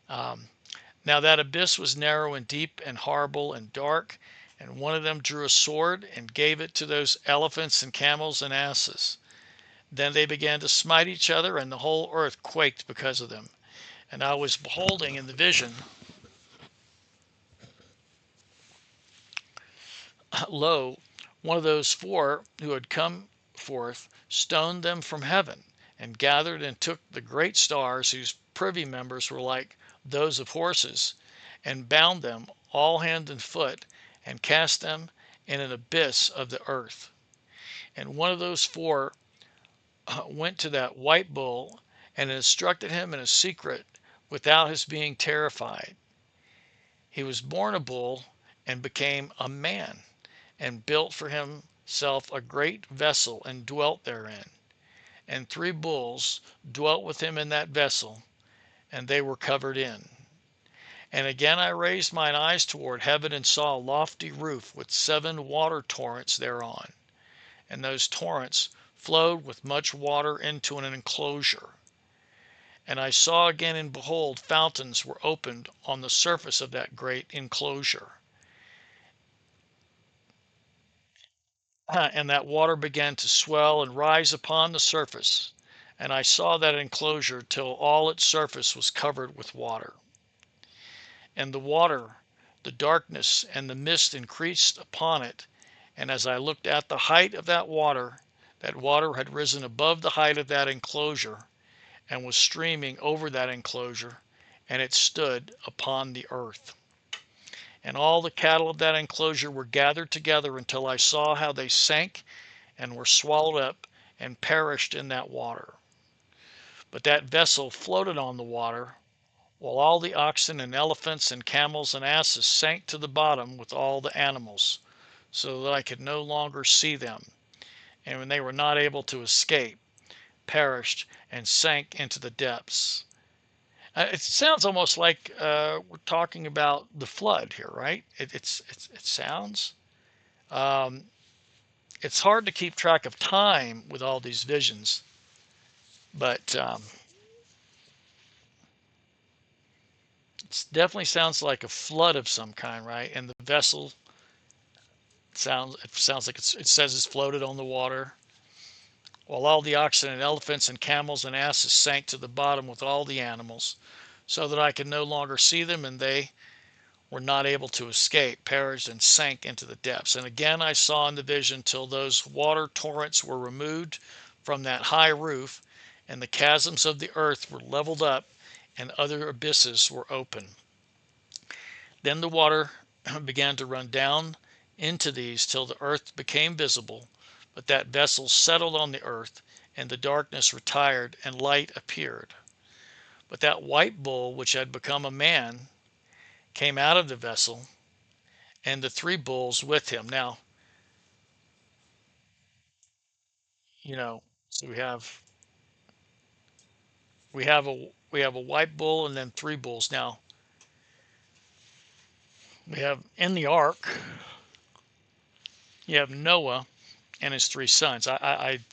Now that abyss was narrow and deep and horrible and dark, and one of them drew a sword and gave it to those elephants and camels and asses. Then they began to smite each other, and the whole earth quaked because of them. And I was beholding in the vision, lo, one of those 4 who had come forth stoned them from heaven, and gathered and took the great stars, whose privy members were like those of horses, and bound them all hand and foot, and cast them in an abyss of the earth. And one of those 4 went to that white bull, and instructed him in a secret without his being terrified. He was born a bull, and became a man, and built for himself a great vessel, and dwelt therein. and 3 bulls dwelt with him in that vessel, and they were covered in. And again I raised mine eyes toward heaven, and saw a lofty roof with 7 water torrents thereon, and those torrents flowed with much water into an enclosure. And I saw again, and behold, fountains were opened on the surface of that great enclosure. And that water began to swell and rise upon the surface. And I saw that enclosure till all its surface was covered with water. And the water, the darkness, and the mist increased upon it. And as I looked at the height of that water had risen above the height of that enclosure, and was streaming over that enclosure, and it stood upon the earth. And all the cattle of that enclosure were gathered together until I saw how they sank and were swallowed up and perished in that water. But that vessel floated on the water, while all the oxen and elephants and camels and asses sank to the bottom with all the animals, so that I could no longer see them. And when they were not able to escape, perished and sank into the depths. It sounds almost like we're talking about the flood here, right? It sounds. It's hard to keep track of time with all these visions, but it definitely sounds like a flood of some kind, right? And the vessel sounds like it says it's floated on the water, while all the oxen and elephants and camels and asses sank to the bottom with all the animals, so that I could no longer see them, and they were not able to escape, perished, and sank into the depths. And again I saw in the vision till those water torrents were removed from that high roof, and the chasms of the earth were leveled up, and other abysses were open. Then the water began to run down into these till the earth became visible, but that vessel settled on the earth, and the darkness retired, and light appeared. But that white bull, which had become a man, came out of the vessel, and the 3 bulls with him. Now, so we have a white bull and then 3 bulls. Now, we have in the ark, you have Noah and his 3 sons. I'm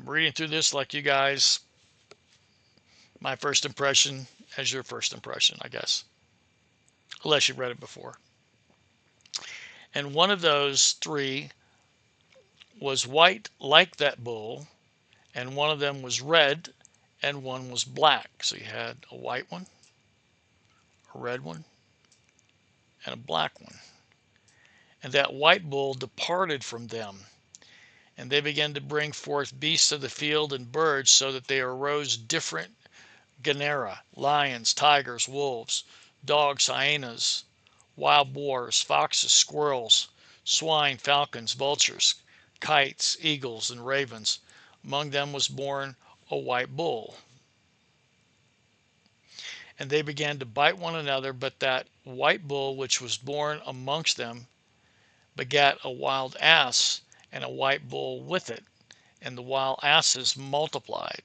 reading through this like you guys. My first impression as your first impression, I guess, unless you've read it before. And one of those 3 was white like that bull, and one of them was red, and one was black. So you had a white one, a red one, and a black one. And that white bull departed from them, and they began to bring forth beasts of the field and birds, so that they arose different genera: lions, tigers, wolves, dogs, hyenas, wild boars, foxes, squirrels, swine, falcons, vultures, kites, eagles, and ravens. Among them was born a white bull. And they began to bite one another, but that white bull which was born amongst them begat a wild ass, and a white bull with it, and the wild asses multiplied.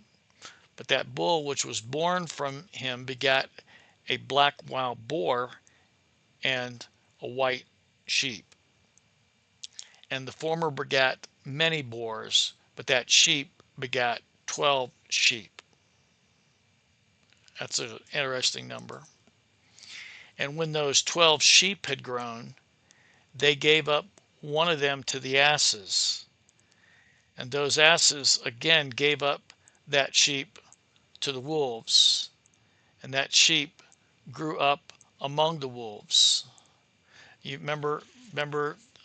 But that bull which was born from him begat a black wild boar and a white sheep. And the former begat many boars, but that sheep begat 12 sheep. That's an interesting number. And when those 12 sheep had grown, they gave up one of them to the asses. And those asses again gave up that sheep to the wolves. And that sheep grew up among the wolves. You remember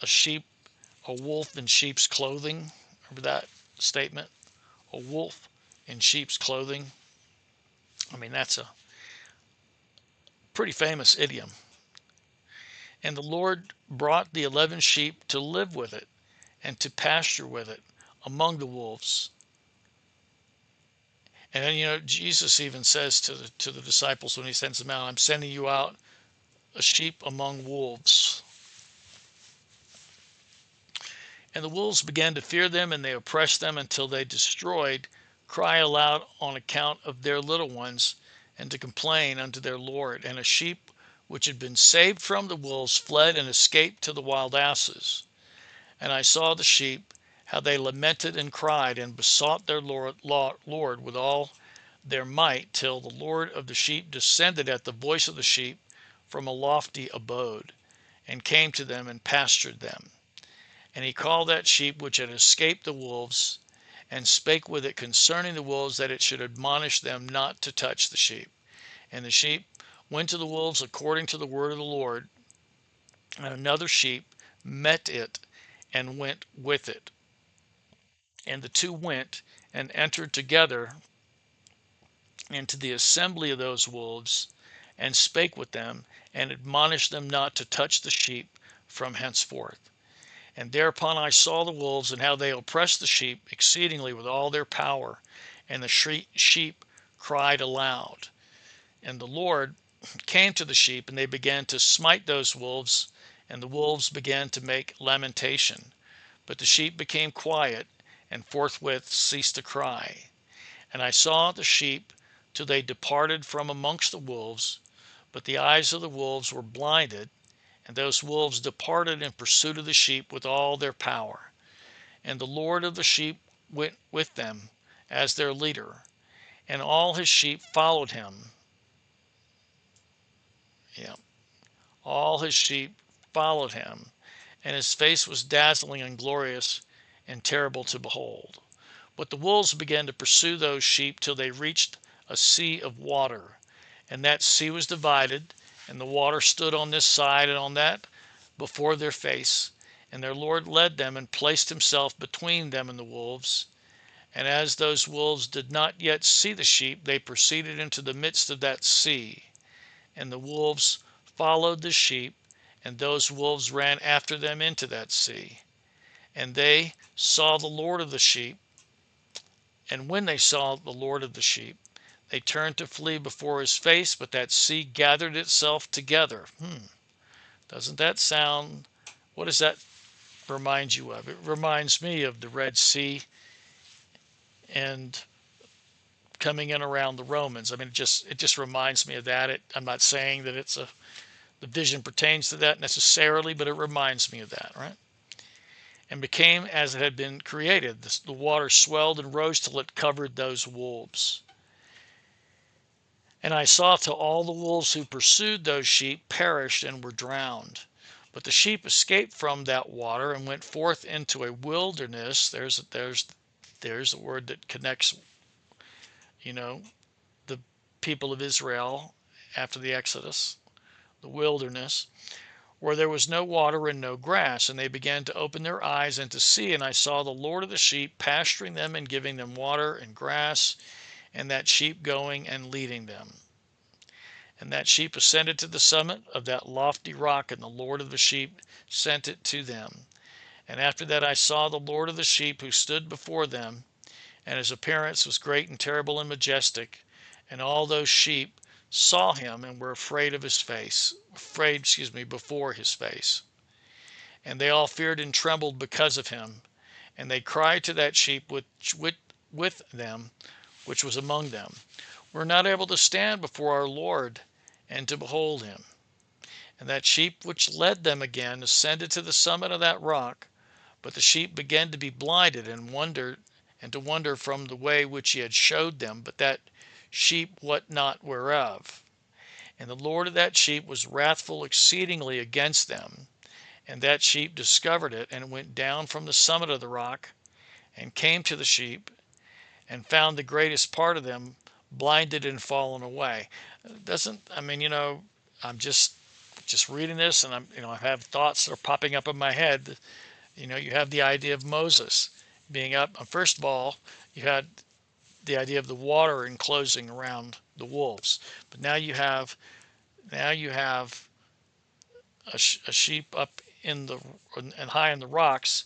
a wolf in sheep's clothing? Remember that statement? A wolf in sheep's clothing. I mean, that's a pretty famous idiom. And the Lord brought the 11 sheep to live with it, and to pasture with it among the wolves. And then, Jesus even says to the disciples when he sends them out, I'm sending you out a sheep among wolves. And the wolves began to fear them, and they oppressed them until they destroyed, cry aloud on account of their little ones, and to complain unto their Lord. And a sheep which had been saved from the wolves fled and escaped to the wild asses. And I saw the sheep, how they lamented and cried, and besought their Lord with all their might, till the Lord of the sheep descended at the voice of the sheep from a lofty abode, and came to them and pastured them. And he called that sheep which had escaped the wolves, and spake with it concerning the wolves, that it should admonish them not to touch the sheep. And the sheep went to the wolves according to the word of the Lord, and another sheep met it and went with it. And the two went and entered together into the assembly of those wolves, and spake with them, and admonished them not to touch the sheep from henceforth. And thereupon I saw the wolves, and how they oppressed the sheep exceedingly with all their power, and the sheep cried aloud. And the Lord came to the sheep, and they began to smite those wolves, and the wolves began to make lamentation. But the sheep became quiet, and forthwith ceased to cry. And I saw the sheep till they departed from amongst the wolves, but the eyes of the wolves were blinded, and those wolves departed in pursuit of the sheep with all their power. And the Lord of the sheep went with them as their leader, and all his sheep followed him. Yeah, all his sheep followed him, and his face was dazzling and glorious and terrible to behold. But the wolves began to pursue those sheep till they reached a sea of water, and that sea was divided, and the water stood on this side and on that before their face. And their Lord led them and placed himself between them and the wolves. And as those wolves did not yet see the sheep, they proceeded into the midst of that sea. And the wolves followed the sheep, and those wolves ran after them into that sea. And they saw the Lord of the sheep, and when they saw the Lord of the sheep, they turned to flee before his face, but that sea gathered itself together. Doesn't that sound, what does that remind you of? It reminds me of the Red Sea and coming in around the Romans. I mean, it just reminds me of that. I'm not saying that the vision pertains to that necessarily, but it reminds me of that, right? And became as it had been created. The water swelled and rose till it covered those wolves. And I saw till all the wolves who pursued those sheep perished and were drowned. But the sheep escaped from that water and went forth into a wilderness. There's a word that connects, the people of Israel after the Exodus, the wilderness, where there was no water and no grass. And they began to open their eyes and to see. And I saw the Lord of the sheep pasturing them and giving them water and grass, and that sheep going and leading them. And that sheep ascended to the summit of that lofty rock, and the Lord of the sheep sent it to them. And after that I saw the Lord of the sheep, who stood before them, and his appearance was great and terrible and majestic. And all those sheep saw him and were afraid before his face. And they all feared and trembled because of him. And they cried to that sheep with them, which was among them, "We're not able to stand before our Lord and to behold him." And that sheep which led them again ascended to the summit of that rock. But the sheep began to be blinded, and to wander from the way which he had showed them. But that sheep wot not whereof. And the Lord of that sheep was wrathful exceedingly against them. And that sheep discovered it, and went down from the summit of the rock, and came to the sheep, and found the greatest part of them blinded and fallen away. I'm just reading this, and I have thoughts that are popping up in my head. You have the idea of Moses being up. First of all, you had the idea of the water enclosing around the wolves, but now you have a sheep up and high in the rocks,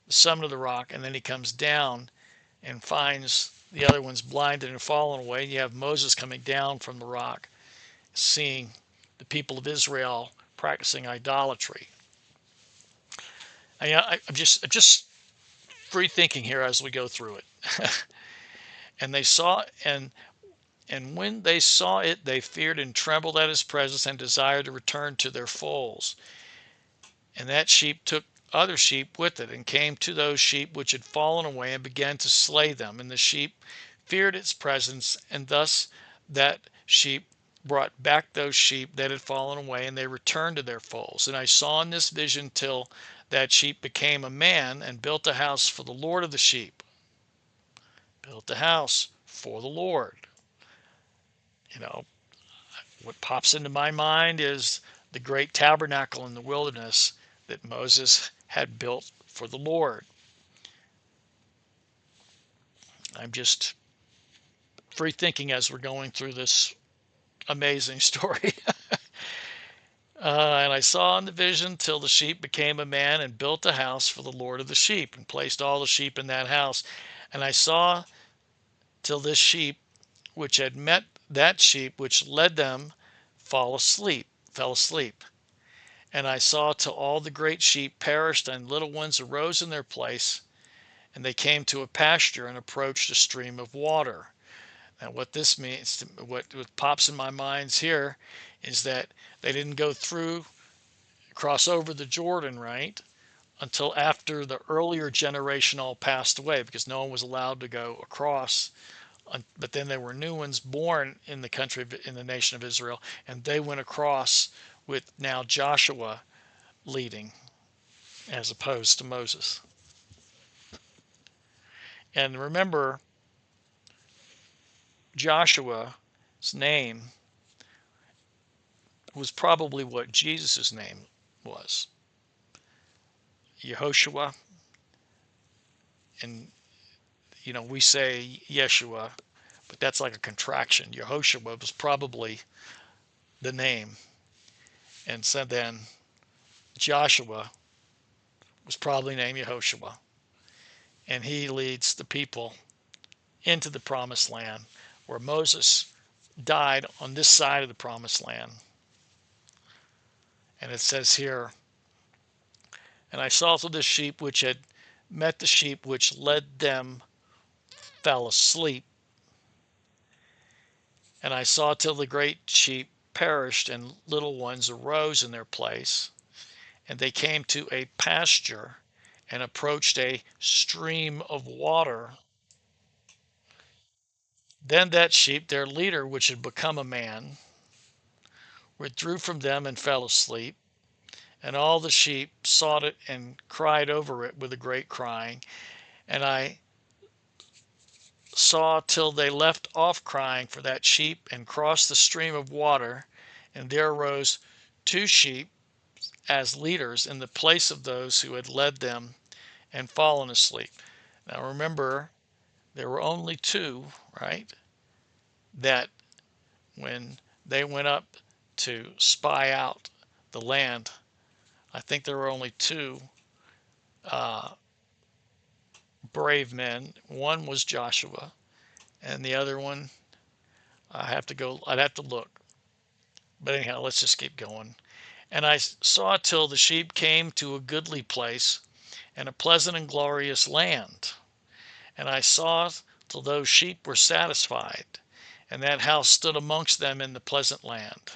the summit of the rock, and then he comes down and finds the other ones blinded and fallen away. You have Moses coming down from the rock, seeing the people of Israel practicing idolatry. I'm just free thinking here as we go through it. And they saw, and when they saw it, they feared and trembled at his presence and desired to return to their folds. And that sheep took other sheep with it and came to those sheep which had fallen away and began to slay them. And the sheep feared its presence, and thus that sheep brought back those sheep that had fallen away, and they returned to their folds. And I saw in this vision till that sheep became a man and built a house for the Lord of the sheep. Built a house for the Lord. You know, what pops into my mind is the great tabernacle in the wilderness that Moses had built for the Lord. I'm just free thinking as we're going through this amazing story. And I saw in the vision till the sheep became a man and built a house for the Lord of the sheep and placed all the sheep in that house. And I saw till this sheep which had met that sheep which led them fell asleep. And I saw till all the great sheep perished, and little ones arose in their place, and they came to a pasture and approached a stream of water. Now what this means, what pops in my mind here, is that they didn't go cross over the Jordan, right, until after the earlier generation all passed away, because no one was allowed to go across. But then there were new ones born in the country, in the nation of Israel, and they went across with now Joshua leading as opposed to Moses. And remember, Joshua's name was probably what Jesus' name was. Yehoshua. And, you know, we say Yeshua, but that's like a contraction. Yehoshua was probably the name. And so then Joshua was probably named Yehoshua. And he leads the people into the promised land, where Moses died on this side of the promised land. And it says here, and I saw till the sheep which had met the sheep which led them fell asleep. And I saw till the great sheep perished, and little ones arose in their place. And they came to a pasture and approached a stream of water. Then that sheep, their leader, which had become a man, withdrew from them and fell asleep. And all the sheep sought it and cried over it with a great crying. And I saw till they left off crying for that sheep and crossed the stream of water. And there arose 2 sheep as leaders in the place of those who had led them and fallen asleep. Now remember, there were only 2, right? That when they went up to spy out the land, I think there were only 2 brave men. One was Joshua, and the other one, I'd have to look. But anyhow, let's just keep going. And I saw till the sheep came to a goodly place and a pleasant and glorious land. And I saw till those sheep were satisfied, and that house stood amongst them in the pleasant land.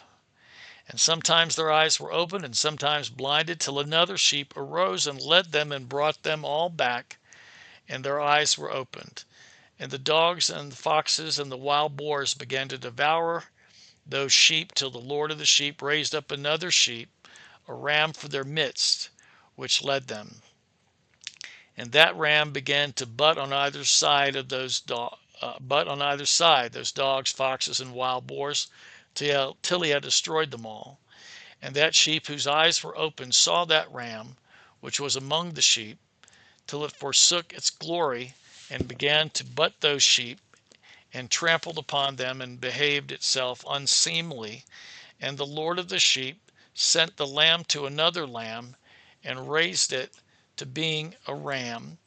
And sometimes their eyes were opened, and sometimes blinded, till another sheep arose and led them and brought them all back, and their eyes were opened. And the dogs and the foxes and the wild boars began to devour those sheep, till the Lord of the sheep raised up another sheep, a ram for their midst, which led them. And that ram began to butt on either side of those those dogs, foxes, and wild boars, till he had destroyed them all. And that sheep whose eyes were opened saw that ram, which was among the sheep, till it forsook its glory, and began to butt those sheep, and trampled upon them, and behaved itself unseemly. And the Lord of the sheep sent the lamb to another lamb, and raised it to being a ram,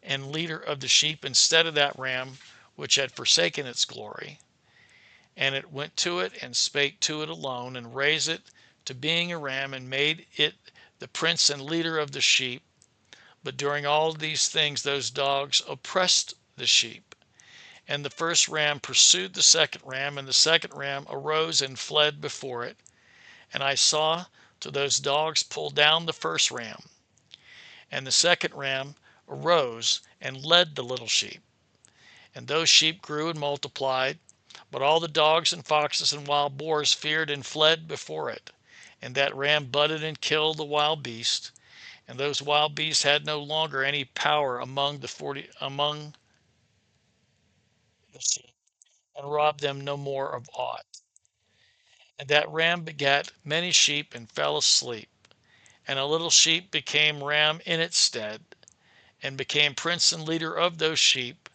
and leader of the sheep, instead of that ram which had forsaken its glory. And it went to it, and spake to it alone, and raised it to being a ram, and made it the prince and leader of the sheep. But during all these things, those dogs oppressed the sheep. And the first ram pursued the second ram, and the second ram arose and fled before it. And I saw to those dogs pull down the first ram. And the second ram arose and led the little sheep. And those sheep grew and multiplied, but all the dogs and foxes and wild boars feared and fled before it. And that ram butted and killed the wild beast. And those wild beasts had no longer any power among the sheep, and robbed them no more of aught. And that ram begat many sheep and fell asleep. And a little sheep became ram in its stead, and became prince and leader of those sheep.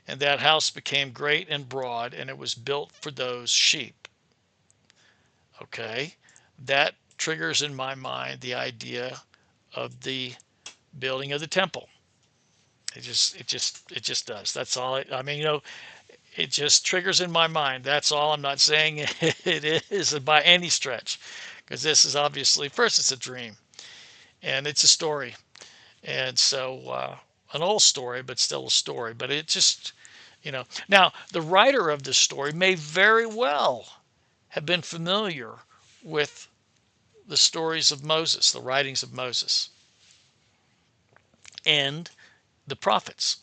And that house became great and broad, and it was built for those sheep. Okay, that triggers in my mind the idea of the building of the temple. It just does. That's all. I mean, it just triggers in my mind. That's all. I'm not saying it is by any stretch, because this is obviously, first, it's a dream, and it's a story, and so an old story, but still a story. But it just, now the writer of this story may very well have been familiar with the stories of Moses, the writings of Moses, and the prophets.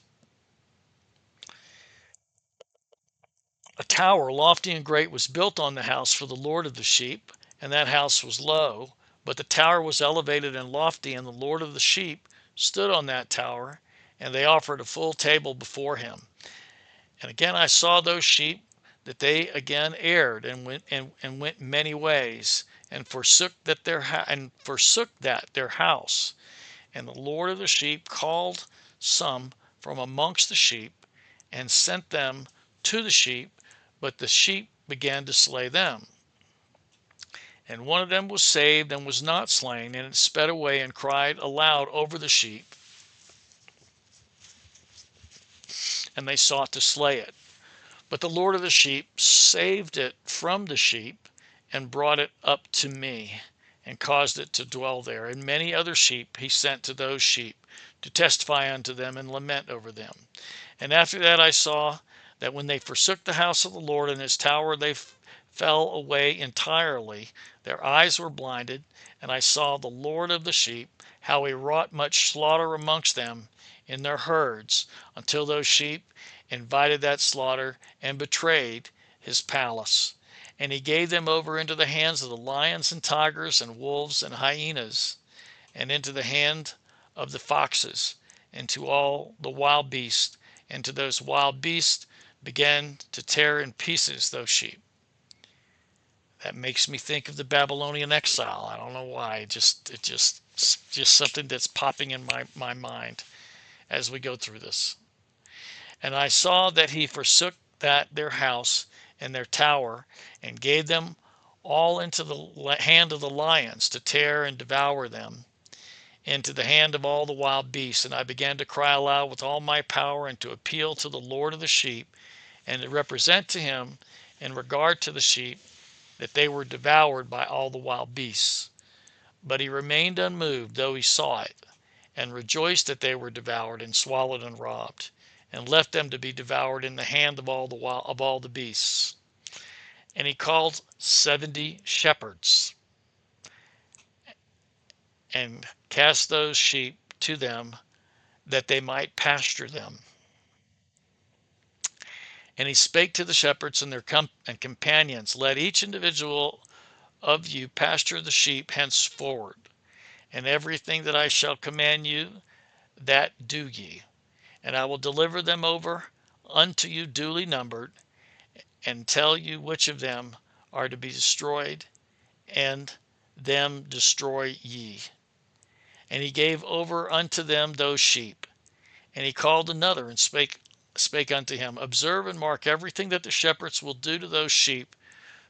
A tower, lofty and great, was built on the house for the Lord of the sheep, and that house was low, but the tower was elevated and lofty, and the Lord of the sheep stood on that tower, and they offered a full table before him. And again I saw those sheep, that they again erred and went many ways, and forsook that their house. And the Lord of the sheep called some from amongst the sheep, and sent them to the sheep, but the sheep began to slay them. And one of them was saved and was not slain, and it sped away and cried aloud over the sheep, and they sought to slay it. But the Lord of the sheep saved it from the sheep, and brought it up to me, and caused it to dwell there. And many other sheep he sent to those sheep, to testify unto them and lament over them. And after that I saw that when they forsook the house of the Lord and his tower, they fell away entirely. Their eyes were blinded, and I saw the Lord of the sheep, how he wrought much slaughter amongst them in their herds, until those sheep invited that slaughter and betrayed his palace. And he gave them over into the hands of the lions and tigers and wolves and hyenas, and into the hand of the foxes, and to all the wild beasts. And to those wild beasts began to tear in pieces those sheep. That makes me think of the Babylonian exile. I don't know why. It's just something that's popping in my mind as we go through this. And I saw that he forsook that their house and their tower, and gave them all into the hand of the lions to tear and devour them, into the hand of all the wild beasts. And I began to cry aloud with all my power, and to appeal to the Lord of the sheep, and to represent to him in regard to the sheep, that they were devoured by all the wild beasts. But he remained unmoved, though he saw it, and rejoiced that they were devoured and swallowed and robbed, and left them to be devoured in the hand of all the beasts. And he called 70 shepherds, and cast those sheep to them, that they might pasture them. And he spake to the shepherds and their companions, let each individual of you pasture the sheep henceforward, and everything that I shall command you, that do ye. And I will deliver them over unto you duly numbered, and tell you which of them are to be destroyed, and them destroy ye. And he gave over unto them those sheep. And he called another, and spake unto him, observe and mark everything that the shepherds will do to those sheep,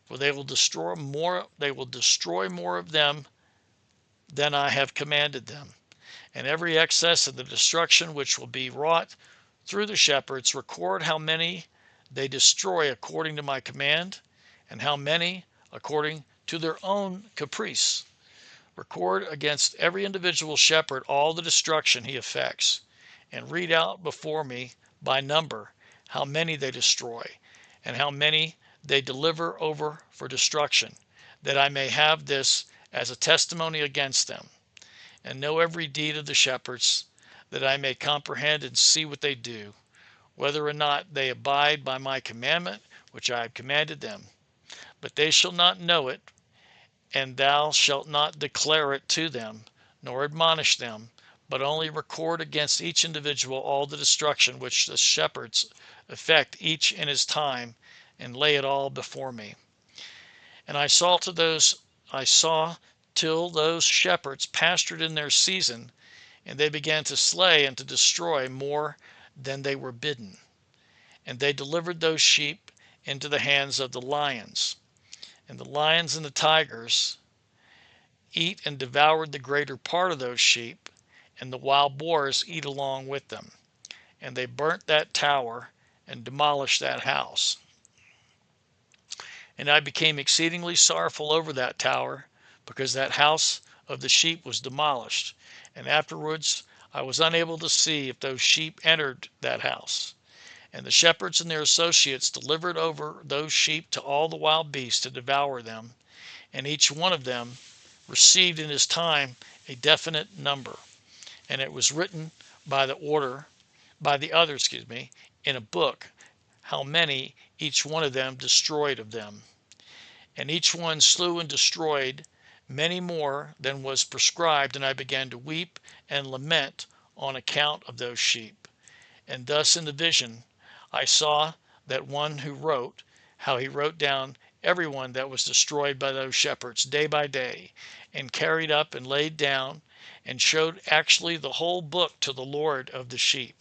for they will destroy more of them than I have commanded them. And every excess of the destruction which will be wrought through the shepherds, record how many they destroy according to my command, and how many according to their own caprice. Record against every individual shepherd all the destruction he effects, and read out before me by number how many they destroy, and how many they deliver over for destruction, that I may have this as a testimony against them, and know every deed of the shepherds, that I may comprehend and see what they do, whether or not they abide by my commandment which I have commanded them. But they shall not know it, and thou shalt not declare it to them, nor admonish them, but only record against each individual all the destruction which the shepherds effect each in his time, and lay it all before me. And I saw till those shepherds pastured in their season, and they began to slay and to destroy more than they were bidden. And they delivered those sheep into the hands of the lions. And the lions and the tigers eat and devoured the greater part of those sheep, and the wild boars eat along with them. And they burnt that tower and demolished that house. And I became exceedingly sorrowful over that tower, because that house of the sheep was demolished. And afterwards I was unable to see if those sheep entered that house. And the shepherds and their associates delivered over those sheep to all the wild beasts to devour them, and each one of them received in his time a definite number. And it was written by the other, in a book, how many each one of them destroyed of them. And each one slew and destroyed many more than was prescribed, and I began to weep and lament on account of those sheep. And thus in the vision I saw that one who wrote, how he wrote down everyone that was destroyed by those shepherds day by day, and carried up and laid down, and showed actually the whole book to the Lord of the sheep,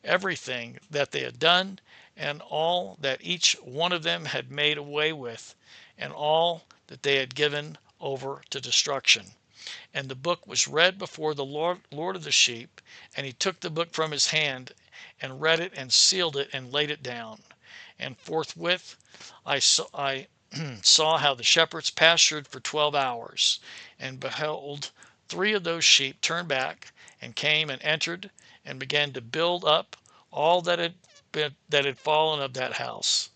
everything that they had done, and all that each one of them had made away with, and all that they had given over to destruction. And the book was read before the Lord of the sheep, and he took the book from his hand, and read it, and sealed it, and laid it down. And forthwith I saw how the shepherds pastured for 12 hours, and behold, 3 of those sheep turned back, and came and entered, and began to build up all that had fallen of that house.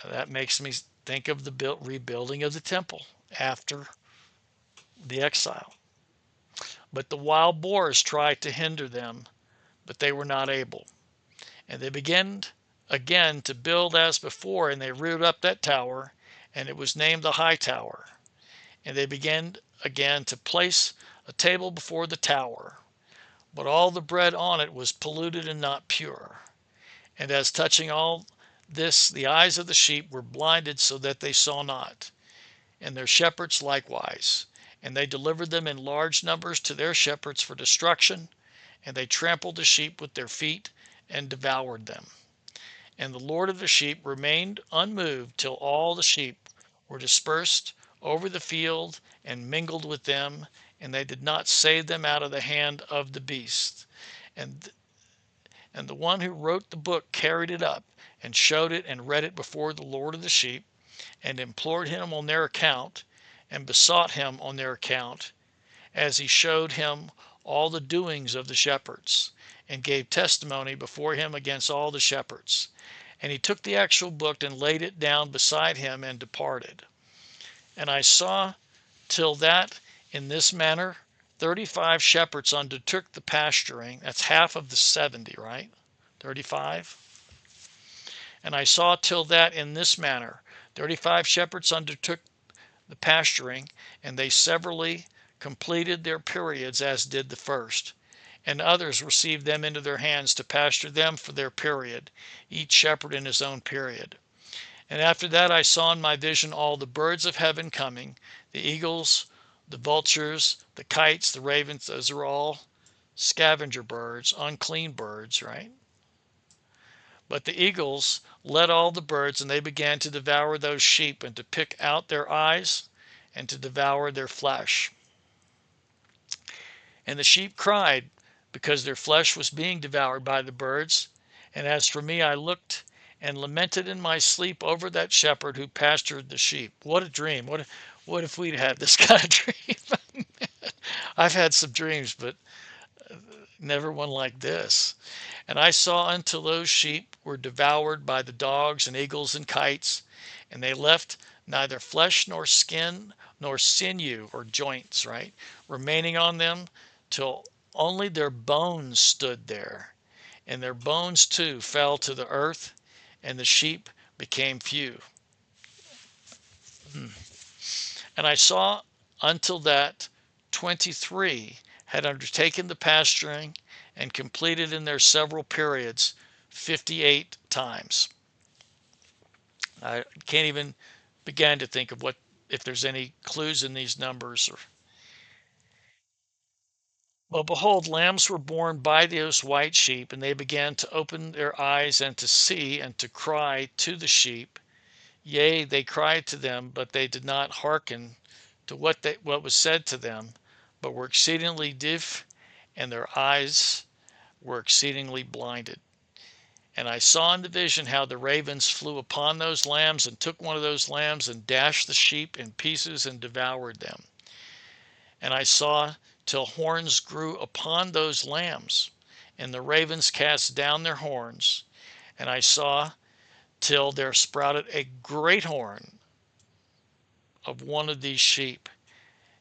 That makes me think of the rebuilding of the temple after the exile. But the wild boars tried to hinder them, but they were not able. And they began again to build as before, and they reared up that tower, and it was named the High Tower. And they began again to place a table before the tower, but all the bread on it was polluted and not pure. And as touching all this, the eyes of the sheep were blinded so that they saw not, and their shepherds likewise. And they delivered them in large numbers to their shepherds for destruction, and they trampled the sheep with their feet and devoured them. And the Lord of the sheep remained unmoved till all the sheep were dispersed over the field and mingled with them, and they did not save them out of the hand of the beast. And the one who wrote the book carried it up and showed it and read it before the Lord of the sheep, and implored him on their account, and besought him on their account, as he showed him all the doings of the shepherds, and gave testimony before him against all the shepherds. And he took the actual book and laid it down beside him and departed. And I saw till that in this manner 35 shepherds undertook the pasturing. That's half of the 70, right? 35. And I saw till that in this manner 35 shepherds undertook the pasturing, and they severally completed their periods as did the first. And others received them into their hands to pasture them for their period, each shepherd in his own period. And after that I saw in my vision all the birds of heaven coming, the eagles, the vultures, the kites, the ravens. Those are all scavenger birds, unclean birds, right? But the eagles led all the birds, and they began to devour those sheep, and to pick out their eyes, and to devour their flesh. And the sheep cried, because their flesh was being devoured by the birds. And as for me, I looked and lamented in my sleep over that shepherd who pastured the sheep. What a dream. What if we'd had this kind of dream? I've had some dreams, but never one like this. And I saw until those sheep were devoured by the dogs and eagles and kites, and they left neither flesh nor skin nor sinew or joints, right, remaining on them, till only their bones stood there. And their bones too fell to the earth, and the sheep became few. And I saw until that 23 had undertaken the pasturing and completed in their several periods 58 times. I can't even begin to think of what, if there's any clues in these numbers. Well, behold, lambs were born by those white sheep, and they began to open their eyes and to see and to cry to the sheep. Yea, they cried to them, but they did not hearken to what was said to them, but were exceedingly deaf, and their eyes were exceedingly blinded. And I saw in the vision how the ravens flew upon those lambs and took one of those lambs and dashed the sheep in pieces and devoured them. And I saw till horns grew upon those lambs, and the ravens cast down their horns. And I saw till there sprouted a great horn of one of these sheep,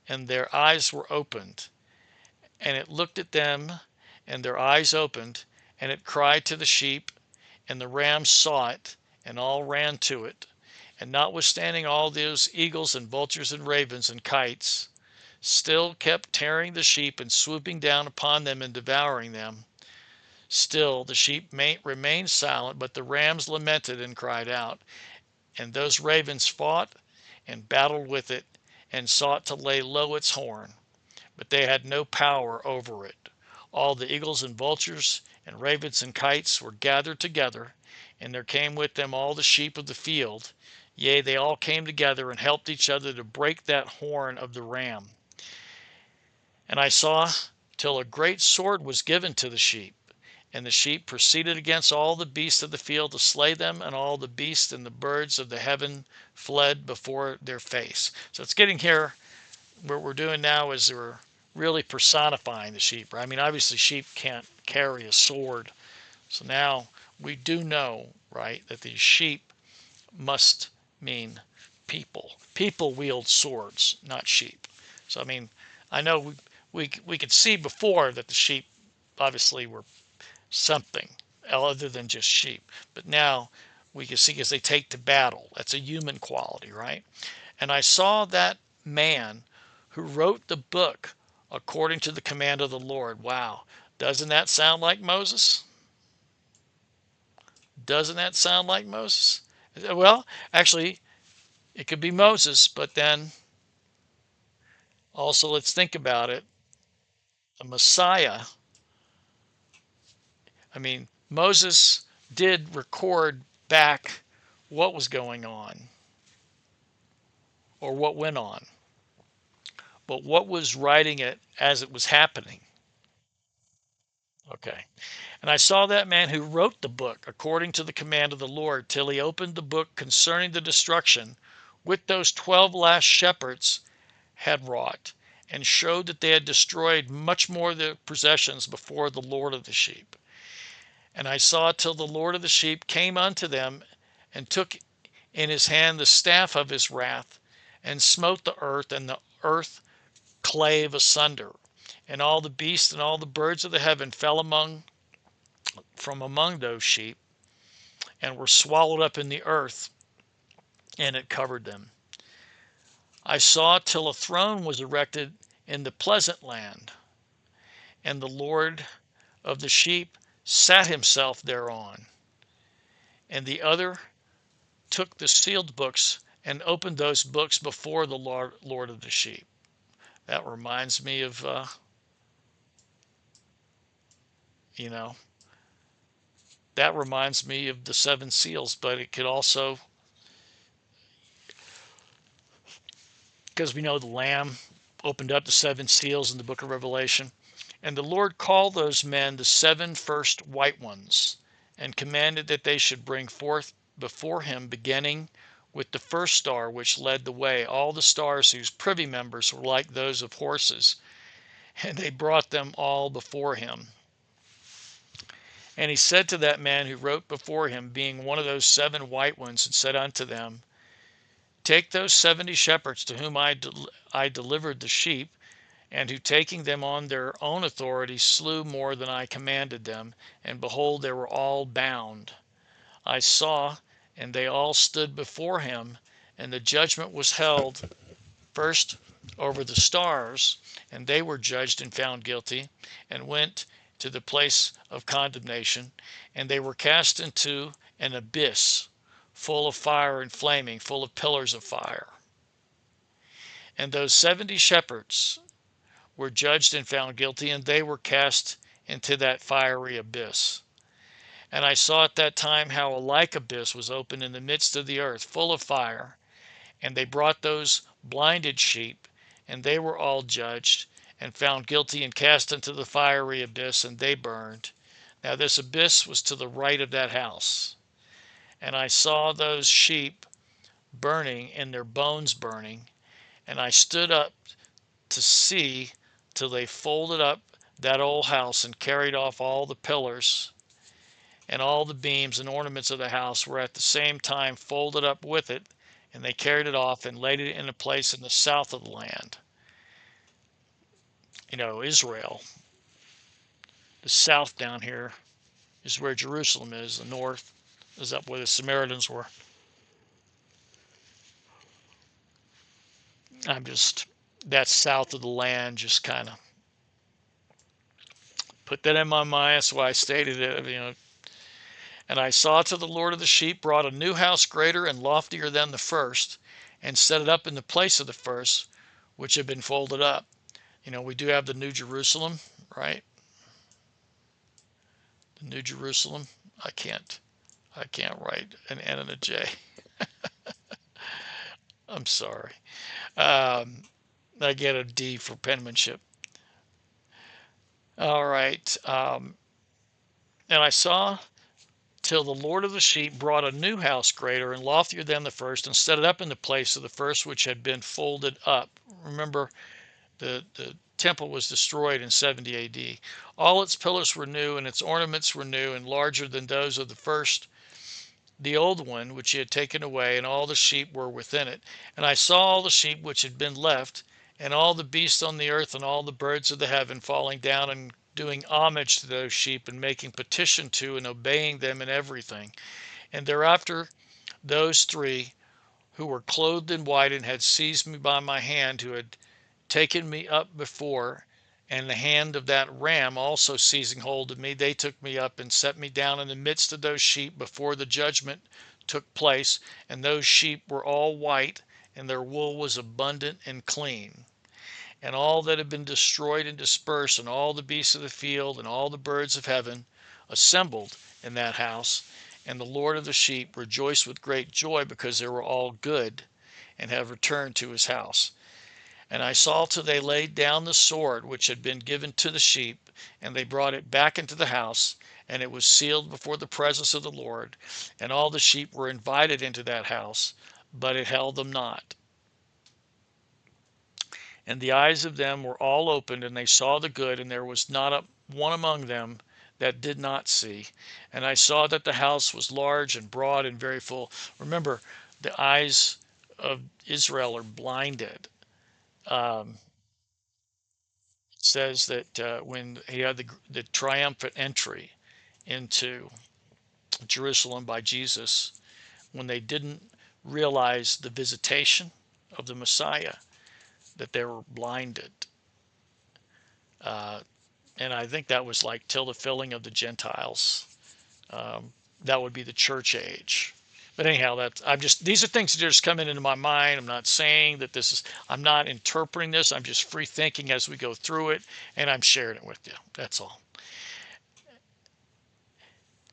and their eyes were opened. And it looked at them, and their eyes opened, and it cried to the sheep, and the rams saw it, and all ran to it. And notwithstanding all those eagles and vultures and ravens and kites still kept tearing the sheep and swooping down upon them and devouring them, still the sheep remained silent, but the rams lamented and cried out. And those ravens fought and battled with it and sought to lay low its horn, but they had no power over it. All the eagles and vultures and ravens and kites were gathered together, and there came with them all the sheep of the field. Yea, they all came together and helped each other to break that horn of the ram. And I saw till a great sword was given to the sheep, and the sheep proceeded against all the beasts of the field to slay them, and all the beasts and the birds of the heaven fled before their face. So it's getting here. What we're doing now is we're really personifying the sheep. Right? I mean, obviously sheep can't carry a sword. So now we do know, right, that these sheep must mean people. People wield swords, not sheep. So, I mean, I know we could see before that the sheep obviously were something other than just sheep. But now we can see as they take to battle. That's a human quality, right? And I saw that man who wrote the book according to the command of the Lord. Wow. Doesn't that sound like Moses? Doesn't that sound like Moses? Well, actually, it could be Moses, but then also let's think about it. The Messiah, I mean, Moses did record back what was going on or what went on, but what was writing it as it was happening? Okay. And I saw that man who wrote the book according to the command of the Lord till he opened the book concerning the destruction with those 12 last shepherds had wrought, and showed that they had destroyed much more of their possessions before the Lord of the sheep. And I saw till the Lord of the sheep came unto them, and took in his hand the staff of his wrath, and smote the earth, and the earth clave asunder. And all the beasts and all the birds of the heaven fell from among those sheep, and were swallowed up in the earth, and it covered them. I saw till a throne was erected in the pleasant land, and the Lord of the sheep sat himself thereon. And the other took the sealed books and opened those books before the Lord of the sheep. That reminds me of, you know, that reminds me of the seven seals, but it could also, because we know the Lamb opened up the seven seals in the book of Revelation. And the Lord called those men the seven first white ones, and commanded that they should bring forth before him, beginning with the first star which led the way, all the stars whose privy members were like those of horses, And they brought them all before him. And he said to that man who wrote before him, being one of those 7 white ones, and said unto them, Take those 70 shepherds to whom I delivered the sheep, and who taking them on their own authority slew more than I commanded them, and behold, they were all bound. I saw, and they all stood before him, and the judgment was held first over the stars, and they were judged and found guilty, and went to the place of condemnation, and they were cast into an abyss, full of fire and flaming, full of pillars of fire. And those 70 shepherds were judged and found guilty, and they were cast into that fiery abyss. And I saw at that time how a like abyss was opened in the midst of the earth, full of fire. And they brought those blinded sheep, and they were all judged and found guilty and cast into the fiery abyss, and they burned. Now this abyss was to the right of that house. And I saw those sheep burning, and their bones burning. And I stood up to see till they folded up that old house, and carried off all the pillars, and all the beams and ornaments of the house were at the same time folded up with it, and they carried it off and laid it in a place in the south of the land. Israel. The south down here is where Jerusalem is. The north is up where the Samaritans were. That's south of the land, just kind of put that in my mind. That's why I stated it, And I saw to the Lord of the sheep brought a new house greater and loftier than the first, and set it up in the place of the first, which had been folded up. We do have the New Jerusalem, right? The New Jerusalem. I can't write an N and a J. I'm sorry. I get a D for penmanship. All right. And I saw till the Lord of the sheep brought a new house greater and loftier than the first, and set it up in the place of the first, which had been folded up. Remember, the temple was destroyed in 70 AD. All its pillars were new, and its ornaments were new, and larger than those of the first, the old one, which he had taken away, and all the sheep were within it. And I saw all the sheep which had been left, and all the beasts on the earth, and all the birds of the heaven, falling down and doing homage to those sheep, and making petition to and obeying them in everything. And thereafter those 3 who were clothed in white, and had seized me by my hand, who had taken me up before, and the hand of that ram also seizing hold of me, they took me up and set me down in the midst of those sheep before the judgment took place. And those sheep were all white, and their wool was abundant and clean. And all that had been destroyed and dispersed, and all the beasts of the field, and all the birds of heaven, assembled in that house. And the Lord of the sheep rejoiced with great joy, because they were all good, and have returned to his house. And I saw till they laid down the sword which had been given to the sheep, and they brought it back into the house, and it was sealed before the presence of the Lord. And all the sheep were invited into that house, but it held them not. And the eyes of them were all opened, and they saw the good, and there was not one among them that did not see. And I saw that the house was large and broad and very full. Remember, the eyes of Israel are blinded. It says that when he had the triumphant entry into Jerusalem by Jesus, when they didn't realize the visitation of the Messiah, that they were blinded. And I think that was like till the filling of the Gentiles. That would be the church age. But anyhow, these are things that are just coming into my mind. I'm not saying that I'm not interpreting this. I'm just free thinking as we go through it, and I'm sharing it with you. That's all.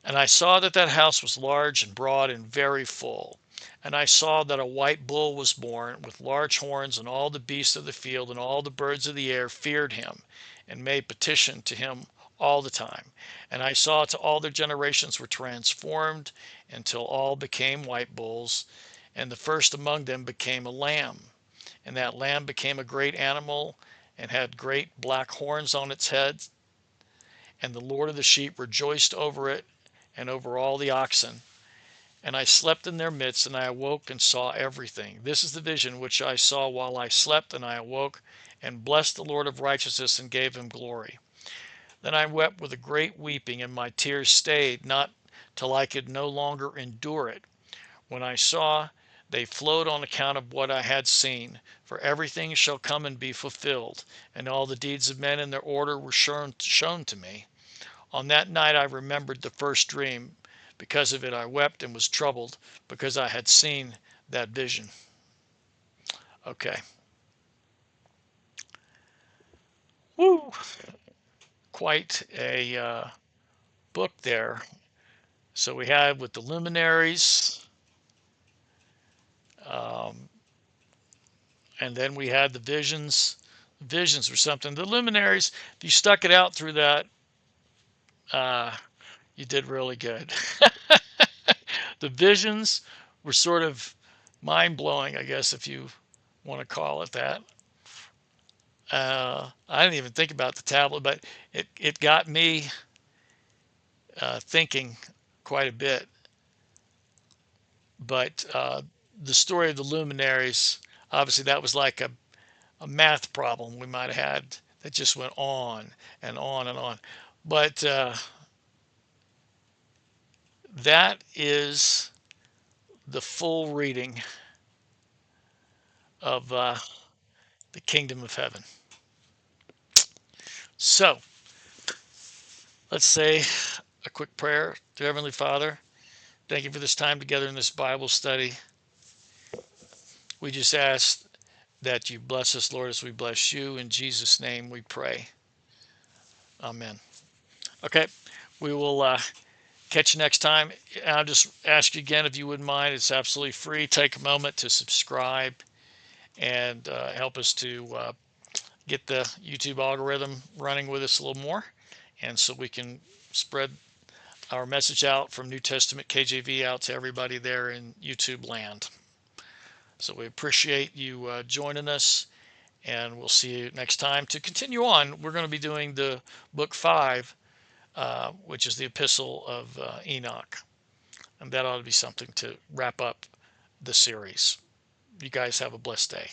And I saw that house was large and broad and very full. And I saw that a white bull was born with large horns, and all the beasts of the field and all the birds of the air feared him, and made petition to him all the time. And I saw till all their generations were transformed, until all became white bulls, and the first among them became a lamb. And that lamb became a great animal, and had great black horns on its head. And the Lord of the sheep rejoiced over it and over all the oxen. And I slept in their midst, and I awoke and saw everything. This is the vision which I saw while I slept, and I awoke and blessed the Lord of righteousness and gave him glory. Then I wept with a great weeping, and my tears stayed not till I could no longer endure it. When I saw, they flowed on account of what I had seen. For everything shall come and be fulfilled, and all the deeds of men in their order were shown to me. On that night I remembered the first dream. Because of it I wept and was troubled, because I had seen that vision. Okay. Woo! Quite a book there. So we had with the Luminaries, and then we had the visions. Visions were something. The Luminaries, if you stuck it out through that, you did really good. The visions were sort of mind-blowing, I guess, if you want to call it that. I didn't even think about the tablet, but it got me thinking quite a bit. But the story of the Luminaries, obviously that was like a math problem we might have had that just went on and on and on. But that is the full reading of the kingdom of heaven. So let's say a quick prayer to Heavenly Father. Thank you for this time together in this Bible study. We just ask that you bless us, Lord, as we bless you. In Jesus' name we pray. Amen. Okay, we will catch you next time. I'll just ask you again, if you wouldn't mind, it's absolutely free. Take a moment to subscribe and help us to get the YouTube algorithm running with us a little more, and so we can spread our message out from New Testament KJV out to everybody there in YouTube land. So we appreciate you joining us, and we'll see you next time. To continue on, we're going to be doing the book 5, which is the epistle of Enoch, and that ought to be something to wrap up the series. You guys have a blessed day.